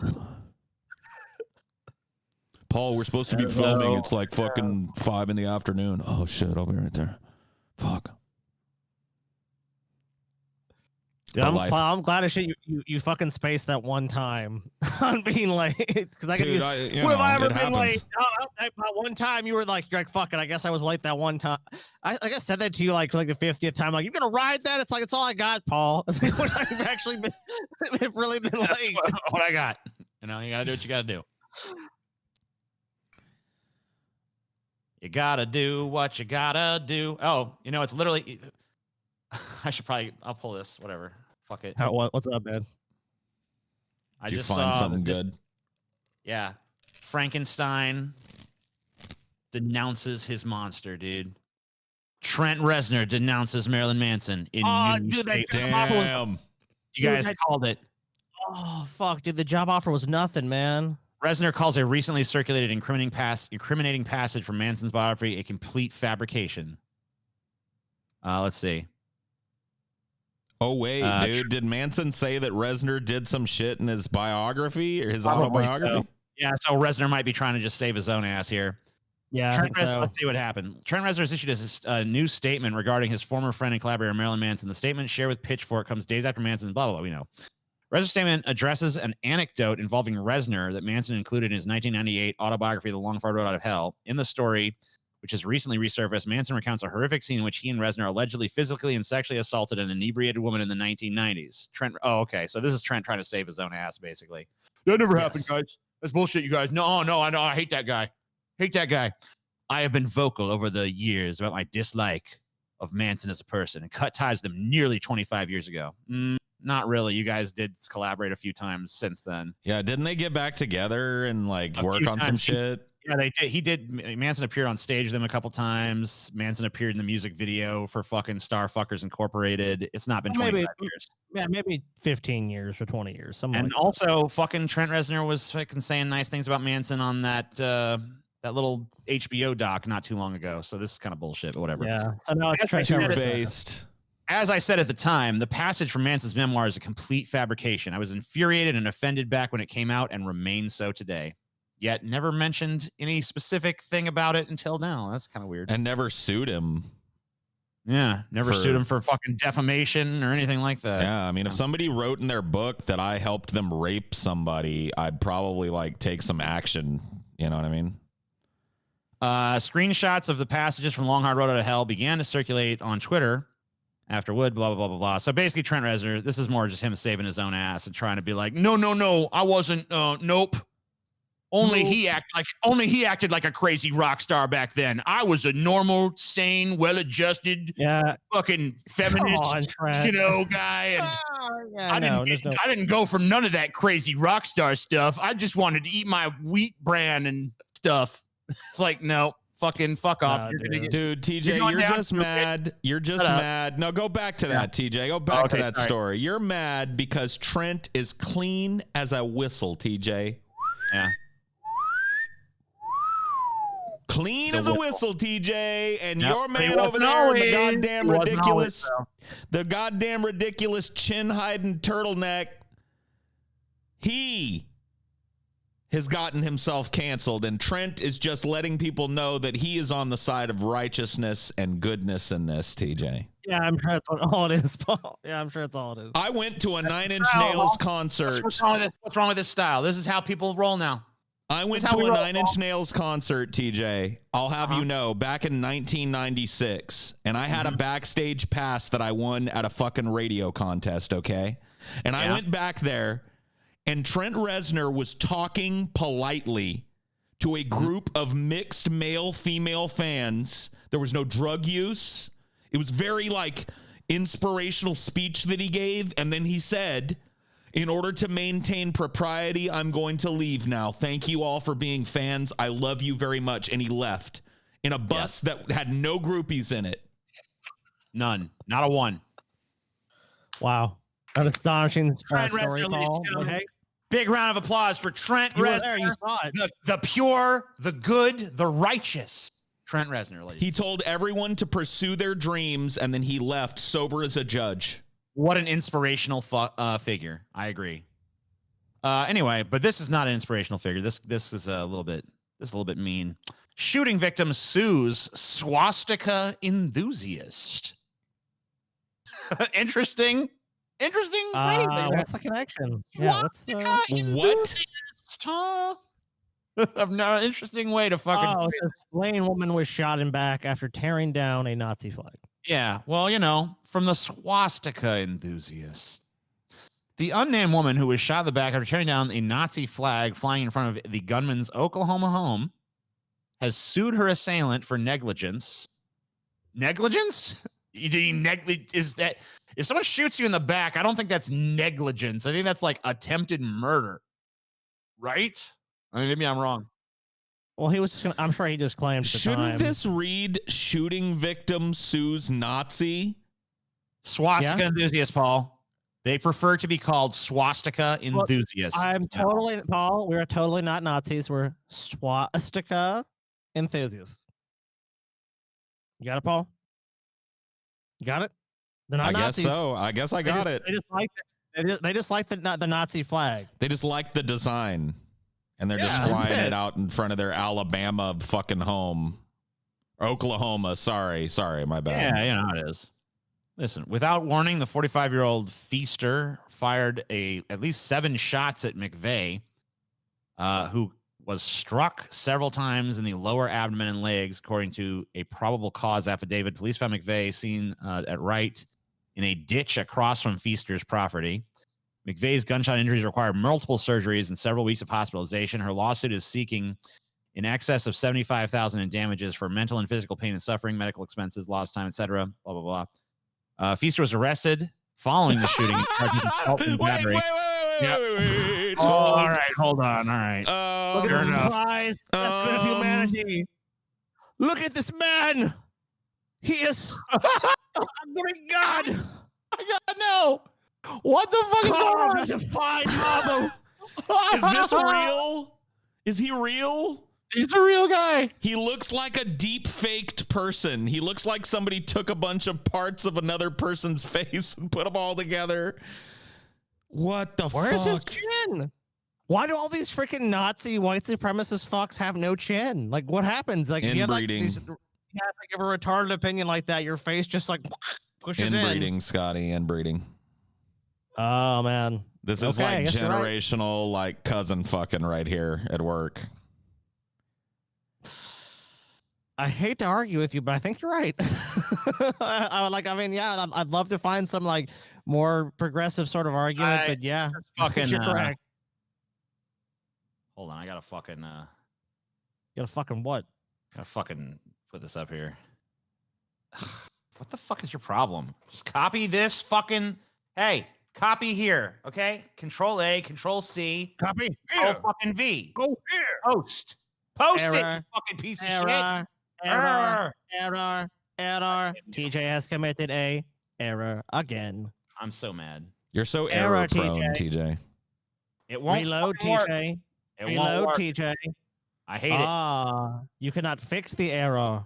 Paul, we're supposed to be filming. It's like fucking 5 p.m. Oh shit, I'll be right there. Fuck. Dude, I'm glad as shit you fucking spaced that one time on being late. Because I could. Dude, What have I ever been late? One time you're like fuck it. I guess I was late that one time. I said that to you like the 50th time. Like, you're gonna ride that? It's like, it's all I got, Paul. It's like, when I've actually been, I've really been late. What I got. You know, you gotta do what you gotta do. You gotta do what you gotta do. Oh, you know, it's literally. I'll pull this. Whatever. Fuck it. What's up, man? I Did just you find saw something this- good? Yeah. Frankenstein denounces his monster, dude. Trent Reznor denounces Marilyn Manson in new dude, that statement. job offer was- Damn. You guys that- called it. Oh fuck, dude, the job offer was nothing, man. Reznor calls a recently circulated incriminating passage from Manson's biography a complete fabrication. Let's see. Oh wait, dude, did Manson say that Reznor did some shit in his biography or his Probably autobiography? so. Yeah, so Reznor might be trying to just save his own ass here. Yeah, Trent Reznor, let's see what happened. Trent Reznor has issued a new statement regarding his former friend and collaborator Marilyn Manson. The statement shared with Pitchfork comes days after Manson's blah blah blah. We know. Reznor's statement addresses an anecdote involving Reznor that Manson included in his 1998 autobiography, The Long Far Road Out of Hell. In the story, which has recently resurfaced, Manson recounts a horrific scene in which he and Reznor allegedly physically and sexually assaulted an inebriated woman in the 1990s. Trent, oh, okay. So this is Trent trying to save his own ass, basically. That never happened, guys. That's bullshit, you guys. No, I know. I hate that guy. Hate that guy. I have been vocal over the years about my dislike of Manson as a person and cut ties with him nearly 25 years ago. Not really. You guys did collaborate a few times since then. Yeah, didn't they get back together and like A work few on some times. shit? Yeah, they did. He did. Manson appeared on stage with them a couple times. Manson appeared in the music video for fucking Starfuckers Incorporated. It's not been 25 years. Yeah, maybe 15 years or 20 years. Something And like also, fucking Trent Reznor was fucking saying nice things about Manson on that that little HBO doc not too long ago. So this is kind of bullshit, but whatever. Yeah. So now it's Trent Two-faced. As I said at the time, the passage from Manson's memoir is a complete fabrication. I was infuriated and offended back when it came out and remain so today. Yet never mentioned any specific thing about it until now. That's kind of weird. And never sued him. Yeah, never sued him for fucking defamation or anything like that. Yeah, I mean, if somebody wrote in their book that I helped them rape somebody, I'd probably like take some action. You know what I mean? Screenshots of the passages from Long Hard Road Out of Hell began to circulate on Twitter after Wood, blah, blah, blah, blah, blah. So basically, Trent Reznor, this is more just him saving his own ass and trying to be like, no, I wasn't, nope. Only he acted like a crazy rock star back then. I was a normal, sane, well-adjusted, fucking feminist, guy. And I didn't go for none of that crazy rock star stuff. I just wanted to eat my wheat bran and stuff. It's like, no, fucking fuck off. Dude, TJ, you're just mad. You're just mad. No, go back to that, TJ. Go back to that story. You're mad because Trent is clean as a whistle, TJ. Yeah. Clean as a whistle, TJ, and your man over there, the goddamn ridiculous chin-hiding turtleneck, he has gotten himself canceled, and Trent is just letting people know that he is on the side of righteousness and goodness in this, TJ. Yeah, I'm sure that's all it is, Paul. Yeah, I'm sure that's all it is. I went to a Nine Inch Nails concert. What's wrong with this style? This is how people roll now. I went to a Nine Inch Nails concert, TJ. I'll have you know, back in 1996, and I had a backstage pass that I won at a fucking radio contest, okay? And I went back there, and Trent Reznor was talking politely to a group of mixed male-female fans. There was no drug use. It was very, like, inspirational speech that he gave, and then he said, in order to maintain propriety, I'm going to leave now. Thank you all for being fans. I love you very much. And he left in a bus that had no groupies in it. None. Not a one. Wow. An astonishing story, Paul. Okay. Big round of applause for Trent Reznor. You saw it. The pure, the good, the righteous Trent Reznor. He told everyone to pursue their dreams, and then he left sober as a judge. What an inspirational figure. I agree. Anyway, but this is not an inspirational figure. This is a little bit mean. Shooting victim sues swastika enthusiast. Interesting phrase. What's the connection? Yeah, what's what? No, interesting way to fucking. Oh, so Lane woman was shot in back after tearing down a Nazi flag. Yeah, well, from the swastika enthusiast. The unnamed woman who was shot in the back after tearing down a Nazi flag flying in front of the gunman's Oklahoma home has sued her assailant for negligence. Negligence? Is that if someone shoots you in the back, I don't think that's negligence. I think that's like attempted murder. Right? I mean, maybe I'm wrong. Well, he was just gonna, I'm sure he just claimed. Shouldn't this read shooting victim sues Nazi? Swastika enthusiast, Paul. They prefer to be called swastika enthusiasts. Paul, we're totally not Nazis. We're swastika enthusiasts. You got it, Paul? You got it? They're not Nazis. Guess so. I guess I got it. They just like the Nazi flag. They just like the design. And they're just flying it out in front of their Alabama fucking home. Oklahoma. Sorry, my bad. Yeah, how it is. Listen, without warning, the 45-year-old feaster fired at least 7 shots at McVeigh, who was struck several times in the lower abdomen and legs, according to a probable cause affidavit. Police found McVeigh seen at right in a ditch across from Feaster's property. McVeigh's gunshot injuries required multiple surgeries and several weeks of hospitalization. Her lawsuit is seeking in excess of $75,000 in damages for mental and physical pain and suffering, medical expenses, lost time, etc. Blah blah blah. Feaster was arrested following the shooting. Wait. All right, hold on. All right. Look at the eyes. That's been of humanity. Look at this man. He is a great God. I gotta know. What the fuck is going on? That's a fine marble. Is this real? Is he real? He's a real guy. He looks like a deep faked person. He looks like somebody took a bunch of parts of another person's face and put them all together. What the fuck? Where's his chin? Why do all these freaking Nazi white supremacist fucks have no chin? Like, what happens? Like, inbreeding. can't think of a retarded opinion like that. Your face just like pushes in. Inbreeding, Scotty, inbreeding. Oh man, this is like generational, like cousin fucking right here at work. I hate to argue with you, but I think you're right. I'd love to find some like more progressive sort of argument, but yeah, fucking, you're correct. Hold on, I gotta fucking. You gotta fucking what? Gotta fucking put this up here. What the fuck is your problem? Just copy this fucking. Hey, copy here, okay? Control A, Control C. Copy. Control fucking V. Go here. Post. Post Error. it, you fucking piece of shit. Error. TJ has committed a error again. I'm so mad. You're so error prone, TJ. It won't reload, TJ. Reload, TJ. I hate it. You cannot fix the error.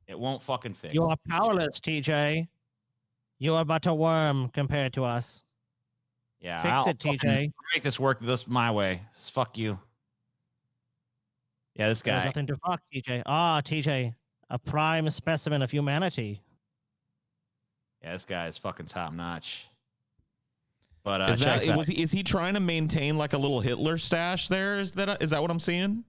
It won't fucking fix. You are powerless, TJ. You are but a worm compared to us. Yeah, fix it, TJ. Make this work this my way. Fuck you. Yeah, this guy. There's nothing to fuck, TJ. TJ, a prime specimen of humanity. Yeah, this guy is fucking top notch. But is he trying to maintain like a little Hitler stash there? Is that what I'm seeing?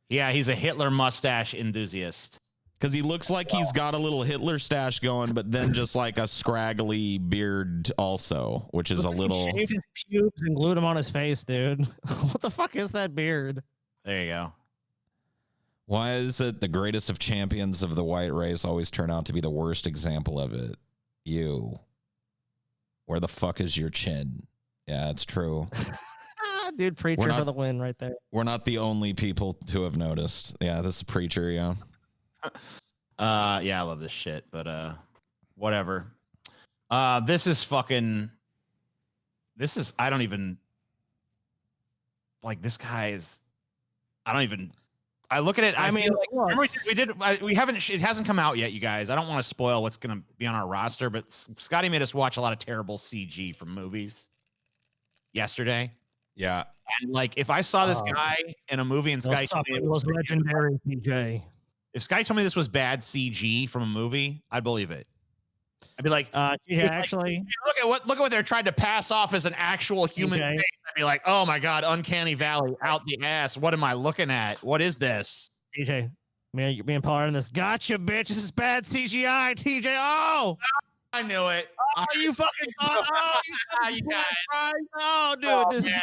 Yeah, he's a Hitler mustache enthusiast. Because he looks like he's got a little Hitler stash going, but then just like a scraggly beard also, which is a little. He shaved his pubes and glued them on his face, dude. What the fuck is that beard? There you go. Why is it the greatest of champions of the white race always turn out to be the worst example of it? You. Where the fuck is your chin? Yeah, it's true. Dude, Preacher for the win right there. We're not the only people to have noticed. Yeah, this is Preacher, yeah. Yeah, I love this shit, but whatever. This is I don't even like this guy is I look at it. I mean, like, it hasn't come out yet, you guys. I don't want to spoil what's going to be on our roster, but Scotty made us watch a lot of terrible CG from movies yesterday. Yeah. And like, if I saw this guy in a movie and Scotty told me it was legendary, TJ. If Scotty told me this was bad CG from a movie, I'd believe it. I'd be like, yeah, actually, look at what they're trying to pass off as an actual human face. I'd be like, oh my god, Uncanny Valley out the ass. What am I looking at? What is this? TJ, man, you're being part of this. Gotcha, bitch. This is bad CGI, TJ. Oh, I knew it. Oh, you fucking you guys. Oh, dude, this is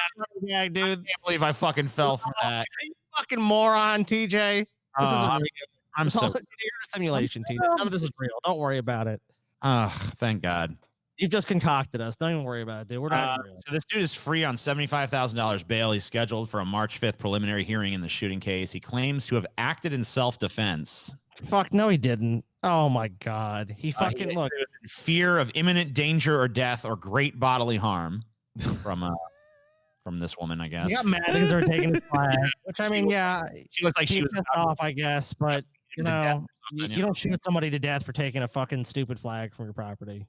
yeah, dude. I can't believe I fucking fell for that. You fucking moron, TJ. This is I'm so a simulation, TJ. None of this is real. Don't worry about it. Thank God. You've just concocted us. Don't even worry about it, dude. We're not real. So this dude is free on $75,000 bail. He's scheduled for a March 5th preliminary hearing in the shooting case. He claims to have acted in self-defense. Fuck, no, he didn't. Oh my God. He fucking look. Fear of imminent danger or death or great bodily harm from this woman, I guess. He got mad because they were taking his flag, which I mean, yeah, she looked like she was pissed off, I guess, but you know, you don't shoot somebody to death for taking a fucking stupid flag from your property.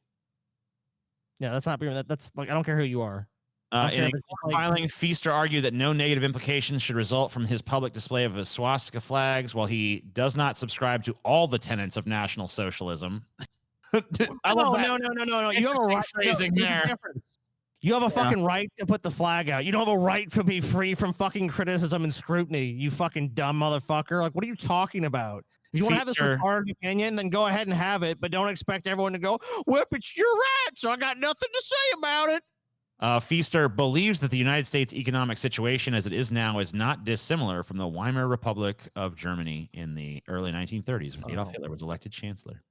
Yeah, that's not being that's like I don't care who you are. In a filing, Feaster argued that no negative implications should result from his public display of his swastika flags, while he does not subscribe to all the tenets of National Socialism. No. You have a right phrasing there. You have a fucking right to put the flag out. You don't have a right to be free from fucking criticism and scrutiny, you fucking dumb motherfucker. Like, what are you talking about? If you want to have this retarded opinion, then go ahead and have it, but don't expect everyone to go, well, but you're right, so I got nothing to say about it. Feaster believes that the United States economic situation as it is now is not dissimilar from the Weimar Republic of Germany in the early 1930s when Adolf Hitler was elected chancellor.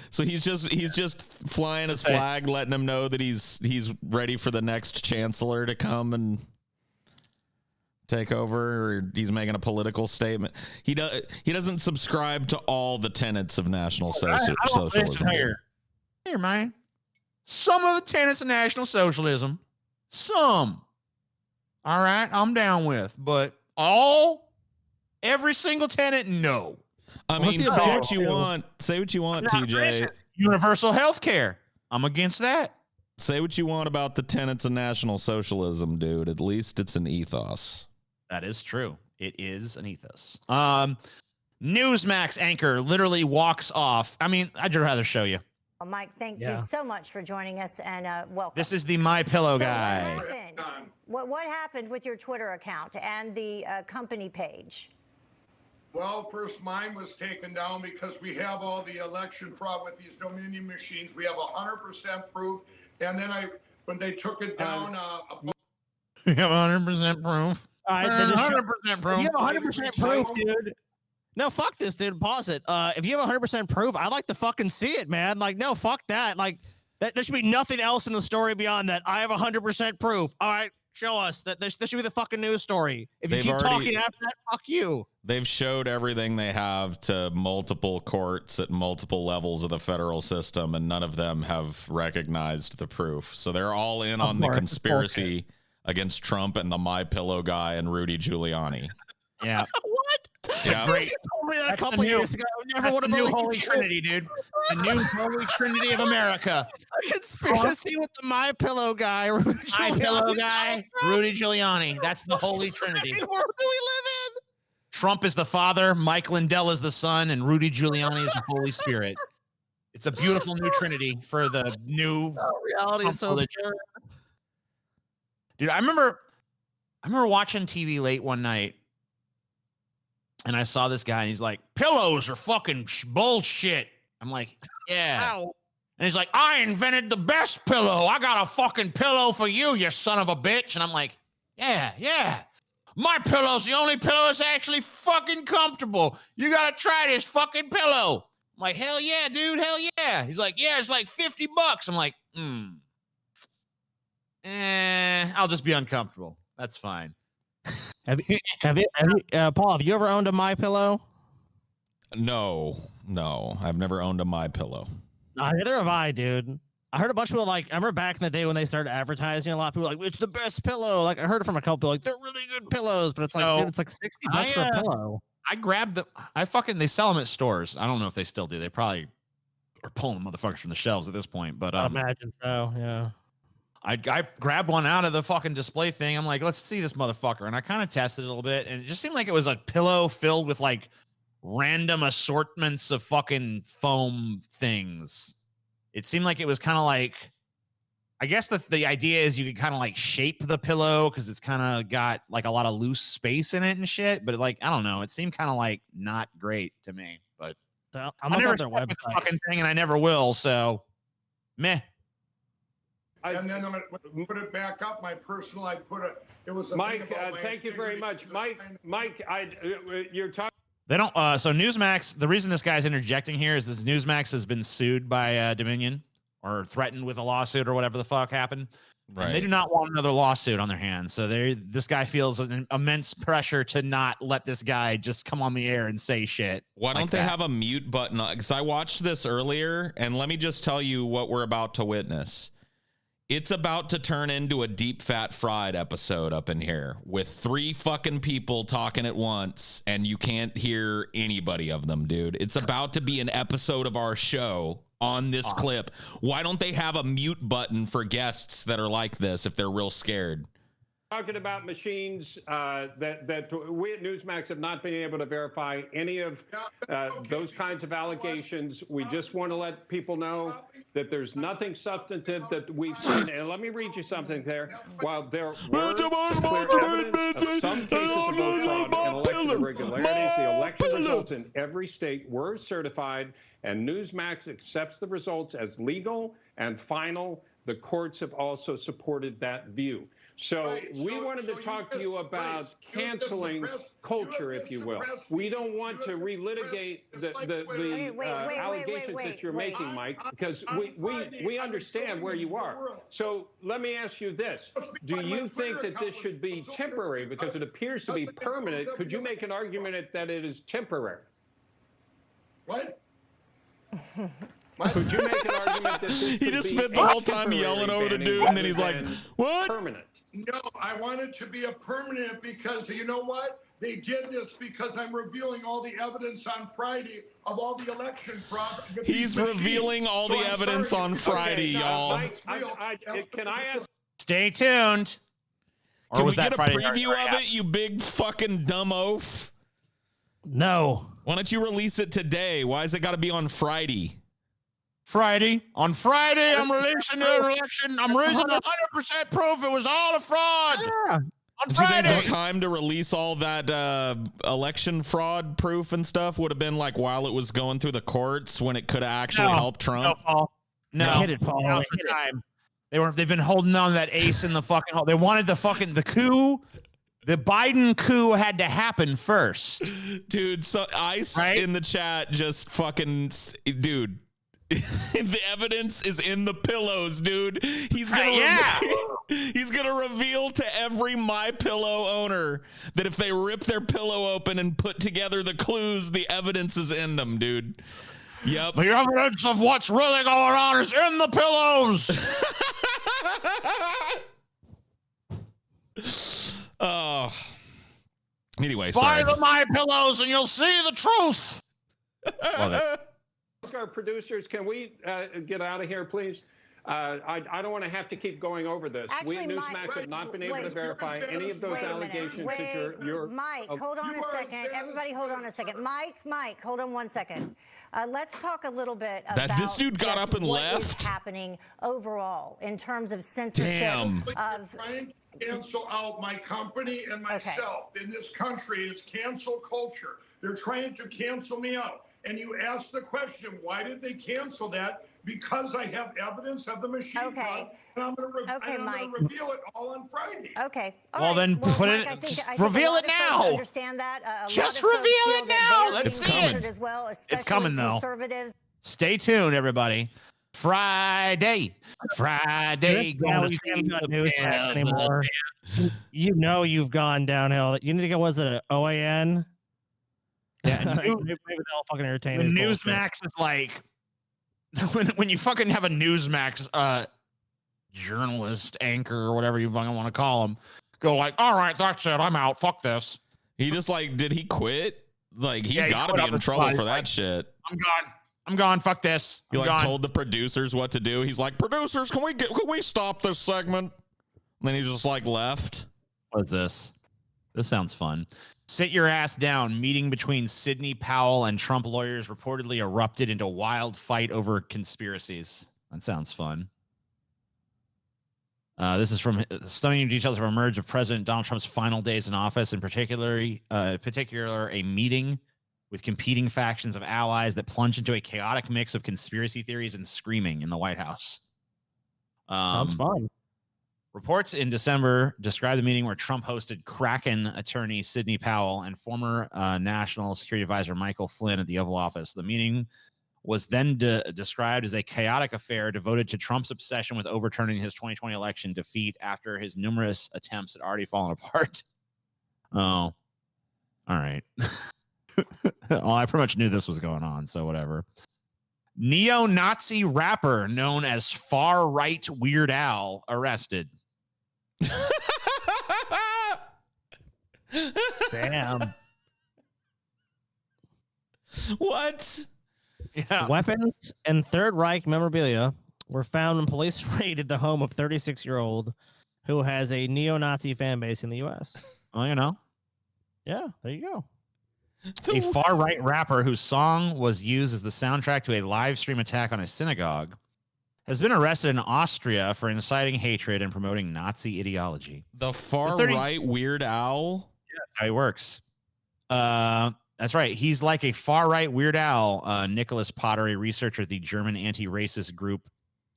So he's just flying his flag, letting him know that he's ready for the next chancellor to come and take over, or he's making a political statement. He doesn't subscribe to all the tenets of National Socialism. Here, man. Some of the tenets of National Socialism, some. All right, I'm down with, but every single tenet, no. I mean, say what you want, TJ. Universal health care. I'm against that. Say what you want about the tenets of National Socialism, dude. At least it's an ethos. That is true. It is an ethos. Newsmax anchor literally walks off. I mean, I'd rather show you. Well, Mike, thank you so much for joining us, and welcome. This is the MyPillow guy. What happened with your Twitter account and the company page? Well, first mine was taken down because we have all the election fraud with these Dominion machines. We have 100% proof. And then when they took it down, you have 100% proof. 100% proof. You have 100% proof, dude. No, fuck this, dude. Pause it. If you have 100% proof, I'd like to fucking see it, man. Like, no, fuck that. Like, there should be nothing else in the story beyond that. I have 100% proof. All right, show us that. This should be the fucking news story. If you keep talking after that, fuck you. They've showed everything they have to multiple courts at multiple levels of the federal system, and none of them have recognized the proof. So they're all in on the conspiracy against Trump and the MyPillow guy and Rudy Giuliani. Yeah. What? Yeah. Great. You told me that a couple years ago. That's the new Holy Trinity, dude. The new Holy Trinity of America. A conspiracy with the MyPillow guy, Rudy MyPillow guy, Rudy Giuliani. That's the Holy Trinity. What world do we live in? Trump is the father, Mike Lindell is the son, and Rudy Giuliani is the Holy Spirit. It's a beautiful new Trinity for the new reality is so absurd. Dude, I remember watching TV late one night, and I saw this guy, and he's like, pillows are fucking bullshit. I'm like, yeah. Ow. And he's like, I invented the best pillow. I got a fucking pillow for you, you son of a bitch. And I'm like, yeah. My pillow's the only pillow that's actually fucking comfortable. You gotta try this fucking pillow. I'm like, hell yeah, dude, hell yeah. He's like, yeah, it's like $50. I'm like, I'll just be uncomfortable. That's fine. Have you, Paul, have you ever owned a MyPillow? No, I've never owned a MyPillow. Neither have I, dude. I heard a bunch of people I remember back in the day when they started advertising, a lot of people were like, it's the best pillow. Like, I heard it from a couple people, like, they're really good pillows, but it's like, dude, it's like $60 for a pillow. I grabbed they sell them at stores. I don't know if they still do. They probably are pulling motherfuckers from the shelves at this point, but I imagine so, yeah. I grabbed one out of the fucking display thing. I'm like, let's see this motherfucker. And I kind of tested it a little bit, and it just seemed like it was a pillow filled with like random assortments of fucking foam things. It seemed like it was kind of like, I guess the idea is you could kind of like shape the pillow because it's kind of got like a lot of loose space in it and shit. But like, I don't know. It seemed kind of like not great to me. But I'm never on their website. the fucking thing, and I never will. So, meh. And then I'm going to put it back up. My personal, it was a Mike, thank you very much. Mike, you're talking. They don't. So Newsmax, the reason this guy's interjecting here is this Newsmax has been sued by Dominion or threatened with a lawsuit or whatever the fuck happened. Right. And they do not want another lawsuit on their hands. So this guy feels an immense pressure to not let this guy just come on the air and say shit. Why don't they have a mute button? Because I watched this earlier, and let me just tell you what we're about to witness. It's about to turn into a deep fat fried episode up in here with 3 fucking people talking at once, and you can't hear anybody of them, dude. It's about to be an episode of our show on this clip. Why don't they have a mute button for guests that are like this if they're real scared? Talking about machines that we at Newsmax have not been able to verify any of those kinds of allegations. We just want to let people know that there's nothing substantive that we've seen. And let me read you something there. While there were clear evidence of some cases of vote fraud and election irregularities, the election results in every state were certified, and Newsmax accepts the results as legal and final. The courts have also supported that view. So we wanted to talk to you about canceling culture, if you will. We don't want to relitigate the allegations that you're making, Mike, because we understand where you are. So let me ask you this. Do you think that this should be temporary? Because it appears to be permanent. Could you make an argument that it is temporary? What? Could you make an argument that this He just spent the whole time yelling over the dude, and then he's like, what? Permanent. No, I want it to be a permanent because you know what? They did this because I'm revealing all the evidence on Friday of all the election fraud. He's revealing all the evidence on Friday, y'all. Can I ask? Stay tuned. Can we get a preview of it, you big fucking dumb oaf? No. Why don't you release it today? Why has it got to be on Friday? On Friday, I'm releasing the election. I'm raising 100% proof it was all a fraud. Yeah. On Friday. The time to release all that election fraud proof and stuff would have been like while it was going through the courts when it could have actually helped Trump. No, Paul. No. Hit it, Paul. Now's the time. They've been holding on to that ace in the fucking hole. They wanted the coup. The Biden coup had to happen first. Dude, so Ice in the chat just fucking, dude. The evidence is in the pillows, dude. He's gonna reveal to every My Pillow owner that if they rip their pillow open and put together the clues, the evidence is in them, dude. Yep. The evidence of what's really going on is in the pillows. Oh. Anyway, buy sorry. the My Pillows and you'll see the truth. Love it. Our producers, can we get out of here, please? I don't want to have to keep going over this. Actually, we at Newsmax have not been able to verify any of those allegations that you're Mike, hold on a second. Everybody hold on a second. Mike, hold on 1 second. Let's talk a little bit about that this dude got up and what left. Is happening overall in terms of censorship. Damn. Of trying to cancel out my company and myself in this country. It's cancel culture. They're trying to cancel me out. And you ask the question, why did they cancel that? Because I have evidence of the machine gun, and I'm going to reveal it all on Friday. Okay. Well, then put it. Reveal it now. Understand that. Just reveal it now. Let's see it. It's coming though. Stay tuned, everybody. Friday. Now we can't got news anymore. You know you've gone downhill. You need to go. Was it an OAN? Yeah, maybe they'll fucking entertain. When Newsmax is like, when you fucking have a Newsmax journalist, anchor, or whatever you fucking want to call him, go like, all right, that's it, I'm out. Fuck this. He just like, did he quit? Like he's got to be in trouble for that shit. I'm gone. Fuck this. He like told the producers what to do. He's like, producers, can we stop this segment? And then he just like left. What is this? This sounds fun. Sit your ass down. Meeting between Sidney Powell and Trump lawyers reportedly erupted into wild fight over conspiracies. That sounds fun. This is from stunning details have emerged of President Donald Trump's final days in office, in particular a meeting with competing factions of allies that plunged into a chaotic mix of conspiracy theories and screaming in the White House. Sounds fun. Reports in December described the meeting where Trump hosted Kraken attorney Sidney Powell and former National Security Advisor Michael Flynn at the Oval Office. The meeting was then described as a chaotic affair devoted to Trump's obsession with overturning his 2020 election defeat after his numerous attempts had already fallen apart. Oh, all right. Well, I pretty much knew this was going on, so whatever. Neo-Nazi rapper known as far-right Weird Al arrested. Damn. What? Yeah. Weapons and Third Reich memorabilia were found when police raided the home of 36-year-old who has a neo-Nazi fan base in the U.S. Well, you know. Yeah, there you go. A far-right rapper whose song was used as the soundtrack to a live stream attack on a synagogue has been arrested in Austria for inciting hatred and promoting Nazi ideology. The far-right Weird Al? Yeah, that's how he works. That's right. He's like a far-right Weird Al. Nicholas Potter, a researcher at the German anti-racist group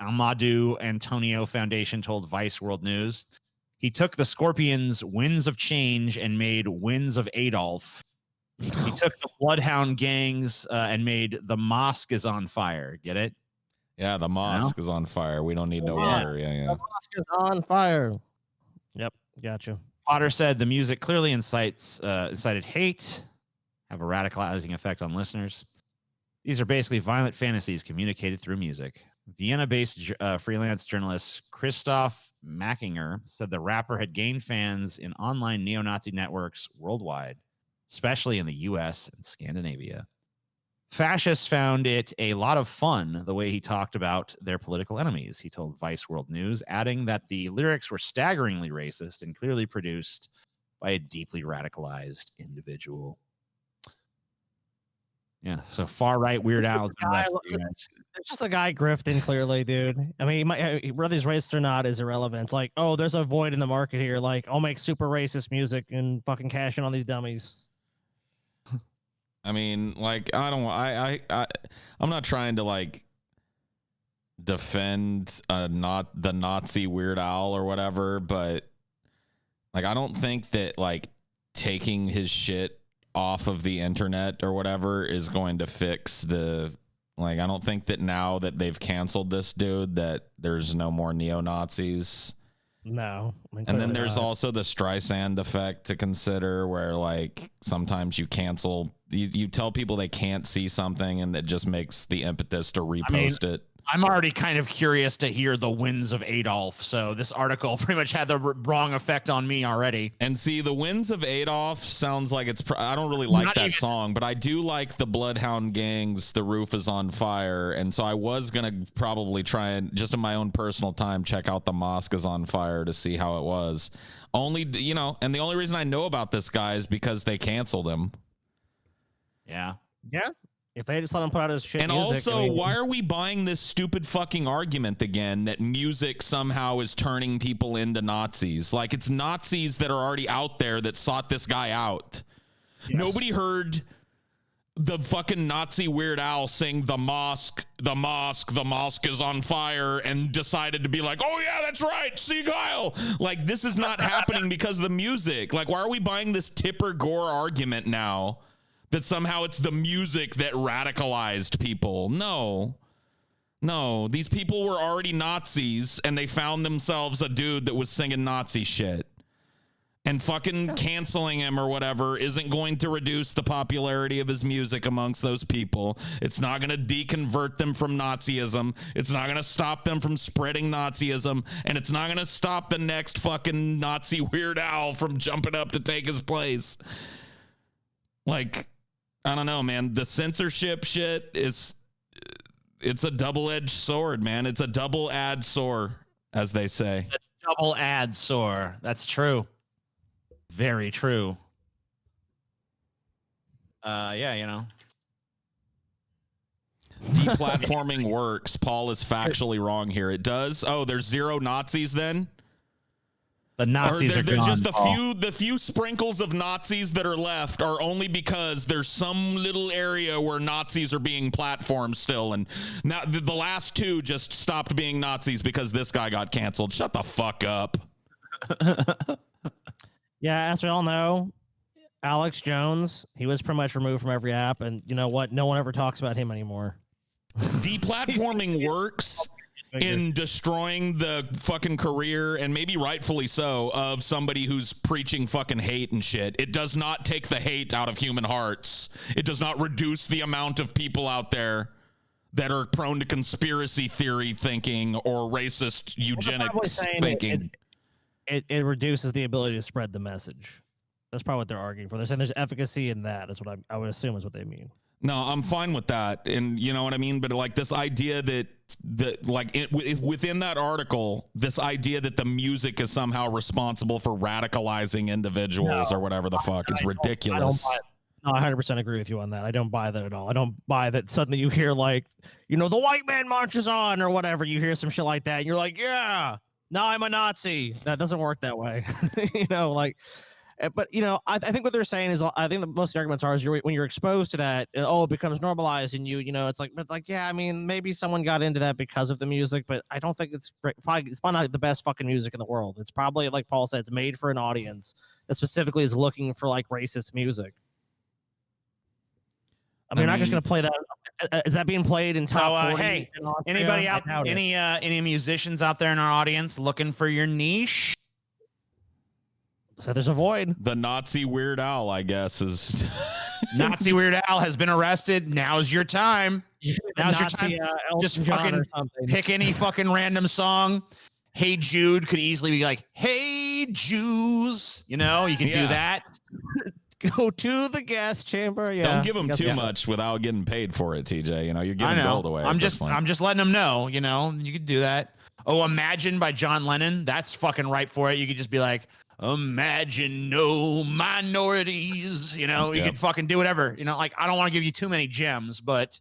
Amadou Antonio Foundation, told Vice World News. He took the Scorpions' Winds of Change and made Winds of Adolf. He took the Bloodhound gangs and made The Mosque is on Fire. Get it? Yeah, the mosque is on fire. We don't need no water. Yeah. The mosque is on fire. Yep, gotcha. Potter said the music clearly incited hate, have a radicalizing effect on listeners. These are basically violent fantasies communicated through music. Vienna-based freelance journalist Christoph Mackinger said the rapper had gained fans in online neo-Nazi networks worldwide, especially in the U.S. and Scandinavia. Fascists found it a lot of fun the way he talked about their political enemies, he told Vice World News, adding that the lyrics were staggeringly racist and clearly produced by a deeply radicalized individual. Yeah, so far right Weird Al. It's just a guy grifting, clearly, dude. I mean, whether he's racist or not is irrelevant. Like, oh, there's a void in the market here. Like, I'll make super racist music and fucking cash in on these dummies. I mean, like, I'm not trying to like defend not the Nazi Weird Al or whatever, but like, I don't think that like taking his shit off of the internet or whatever is going to fix the, like, I don't think that now that they've canceled this dude that there's no more neo-Nazis. No. And then there's also the Streisand effect to consider, where like sometimes you cancel, you tell people they can't see something and that just makes the impetus to repost it. I'm already kind of curious to hear the wins of Adolf. So this article pretty much had the wrong effect on me already. And see, the Winds of Adolf sounds like it's, I don't really like that song, but I do like the Bloodhound Gang's The Roof is on Fire. And so I was going to probably try and just in my own personal time, check out The Mosque is on Fire to see how it was. Only, you know, and the only reason I know about this guy is because they canceled him. Yeah. Yeah. If they just let him put out his shit and music, also, I mean, why are we buying this stupid fucking argument again that music somehow is turning people into Nazis? Like, it's Nazis that are already out there that sought this guy out. Yes. Nobody heard the fucking Nazi Weird Al sing the mosque is on fire and decided to be like, oh yeah, that's right, Sieg Heil. Like, this is not happening because of the music. Like, why are we buying this Tipper Gore argument now? That somehow it's the music that radicalized people. No, these people were already Nazis and they found themselves a dude that was singing Nazi shit. And fucking canceling him or whatever isn't going to reduce the popularity of his music amongst those people. It's not going to deconvert them from Nazism. It's not going to stop them from spreading Nazism. And it's not going to stop the next fucking Nazi Weird Al from jumping up to take his place. Like, I don't know, man. The censorship shit it's a double-edged sword, man. It's a double-ad sore, as they say. A double-ad sore. That's true. Very true. Yeah, you know. Deplatforming works. Paul is factually wrong here. It does. Oh, there's zero Nazis then? The Nazis are there's gone, just Paul. the few sprinkles of Nazis that are left are only because there's some little area where Nazis are being platformed still, and now the last two just stopped being Nazis because this guy got canceled. Shut the fuck up. Yeah, as we all know, Alex Jones, he was pretty much removed from every app, and you know what? No one ever talks about him anymore. Deplatforming works in destroying the fucking career, and maybe rightfully so, of somebody who's preaching fucking hate and shit. It does not take the hate out of human hearts. It does not reduce the amount of people out there that are prone to conspiracy theory thinking or racist eugenics thinking. It reduces the ability to spread the message. That's probably what they're arguing for. They're saying there's efficacy in that. That's what I would assume is what they mean. No, I'm fine with that, and you know what I mean. But like this idea that within that article, this idea that the music is somehow responsible for radicalizing individuals or whatever the fuck is ridiculous. I 100% agree with you on that. I don't buy that at all. I don't buy that suddenly you hear like, you know, the white man marches on or whatever. You hear some shit like that, and you're like, yeah, now I'm a Nazi. That doesn't work that way. You know, like. But, you know, I think what they're saying is, I think the most of the arguments are is when you're exposed to that, it becomes normalized and you know, it's like, but like, yeah, I mean, maybe someone got into that because of the music, but I don't think it's probably not the best fucking music in the world. It's probably, like Paul said, it's made for an audience that specifically is looking for like racist music. I mean, you're not just going to play that. Is that being played in top 40? Hey, anybody out, any musicians out there in our audience looking for your niche? So there's a void. The Nazi Weird Al, I guess, is Nazi Weird Al has been arrested. Now's your time. Now's your time. Just fucking pick any fucking random song. Hey Jude could easily be like, hey Jews. You know, you can do that. Go to the gas chamber. Yeah. Don't give them too much without getting paid for it, TJ. You know, you're giving gold away. I'm just letting them know, you know, you could do that. Oh, Imagine by John Lennon. That's fucking right for it. You could just be like, imagine no minorities. You know, you can fucking do whatever. You know, like, I don't want to give you too many gems, but,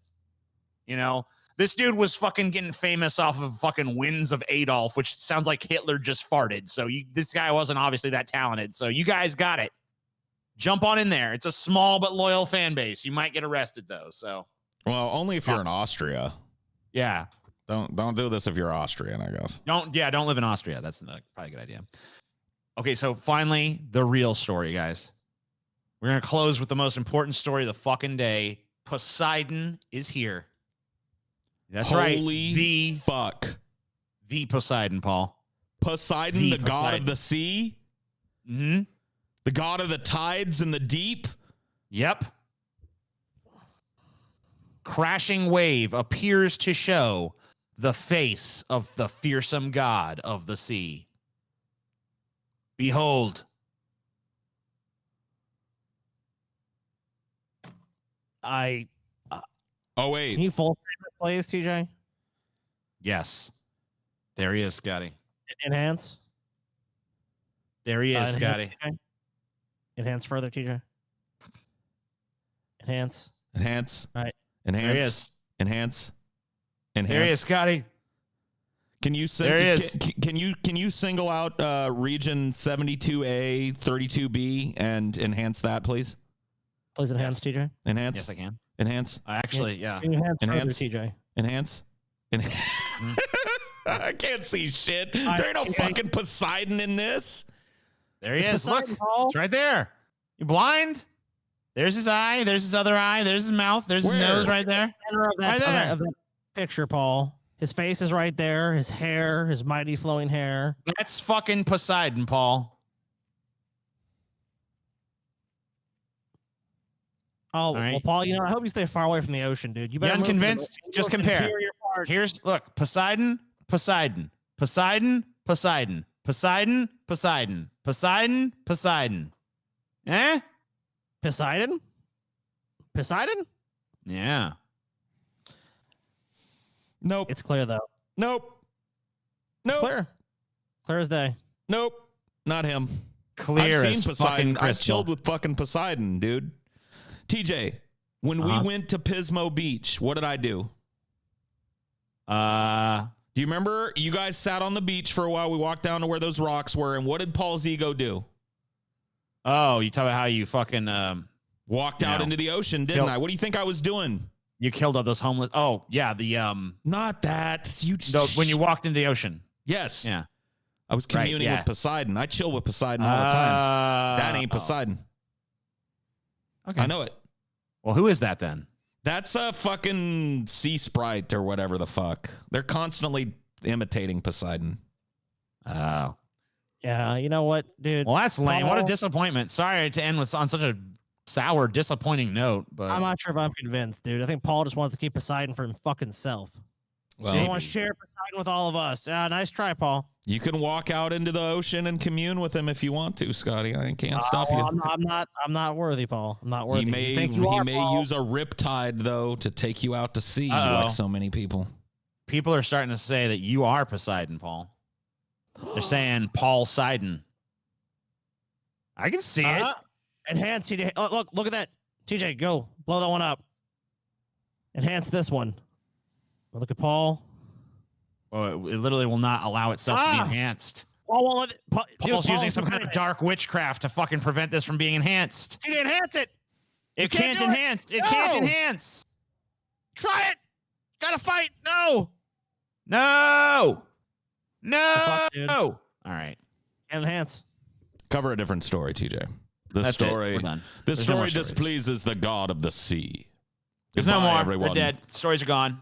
you know, this dude was fucking getting famous off of fucking Winds of Adolf, which sounds like Hitler just farted. So this guy wasn't obviously that talented. So you guys got it. Jump on in there. It's a small but loyal fan base. You might get arrested though. So, well, only if you're in Austria. Yeah. Don't do this if you're Austrian, I guess. Don't live in Austria. That's probably a good idea. Okay, so finally, the real story, guys. We're gonna close with the most important story of the fucking day. Poseidon is here. That's right. Holy fuck. The Poseidon, Paul. Poseidon, the god of the sea? Mm-hmm. The god of the tides and the deep? Yep. Crashing wave appears to show the face of the fearsome god of the sea. Behold. Oh, wait. Can you full screen this, please, TJ? Yes. There he is, Scotty. Enhance. There he is, Scotty. Enhance further, TJ. Enhance. Enhance. All right. Enhance. There he is. Enhance. Enhance. There he is, Scotty. Can you can you single out region 72A 32B and enhance that, please? Please enhance, TJ. Enhance. Yes, I can. Enhance. Actually, yeah. Enhance, Enhance. further, TJ. Enhance. I can't see shit. There ain't no fucking Poseidon in this. There he is. Poseidon, Look, Paul. it's right there. You blind? There's his eye. There's his other eye. There's his mouth. There's his nose right there. Right there. Of that picture, Paul. His face is right there. His hair, his mighty flowing hair. That's fucking Poseidon, Paul. Oh, right. well, Paul, you know, I hope you stay far away from the ocean, dude. You better You unconvinced? Just compare. Here's, look, Poseidon, Poseidon, Poseidon, Poseidon, Poseidon, Poseidon, Poseidon, Poseidon. Eh? Poseidon? Poseidon? Yeah. Nope. It's clear, though. Nope. It's clear. Clear as day. Nope. Not him. Clear I've as seen fucking Poseidon. I crystal. chilled with fucking Poseidon, dude. TJ, when we went to Pismo Beach, what did I do? Do you remember? You guys sat on the beach for a while. We walked down to where those rocks were, and what did Paul's ego do? Oh, you talk about how you fucking walked out into the ocean, didn't I? What do you think I was doing? You killed all those homeless. Oh, yeah, the not that. when you walked into the ocean. Yes. Yeah. I was communing with Poseidon. I chill with Poseidon all the time. That ain't Poseidon. Okay. I know it. Well, who is that then? That's a fucking sea sprite or whatever the fuck. They're constantly imitating Poseidon. Oh. Yeah, you know what, dude? Well, that's lame. Paul, What a disappointment. Sorry to end on such a sour, disappointing note, but I'm not sure if I'm convinced, dude. I think Paul just wants to keep Poseidon for his fucking self. Well, he doesn't want to share Poseidon with all of us. Nice try, Paul. You can walk out into the ocean and commune with him if you want to, Scotty. I can't stop you. I'm not worthy, Paul. I'm not worthy. He may use a riptide though to take you out to sea, like so many people. People are starting to say that you are Poseidon, Paul. They're saying Paul Sidon. I can see it. Enhance TJ. Oh, look at that. TJ, go blow that one up. Enhance this one. Look at Paul. Oh, it literally will not allow itself to be enhanced. Paul's using some kind of dark witchcraft to fucking prevent this from being enhanced. TJ, enhance it. It can't enhance. It can't enhance. Try it. Gotta fight. No. No. All right. Enhance. Cover a different story, TJ. That's story. We're done. This story displeases the god of the sea. There's no more. Everyone. They're dead. Stories are gone.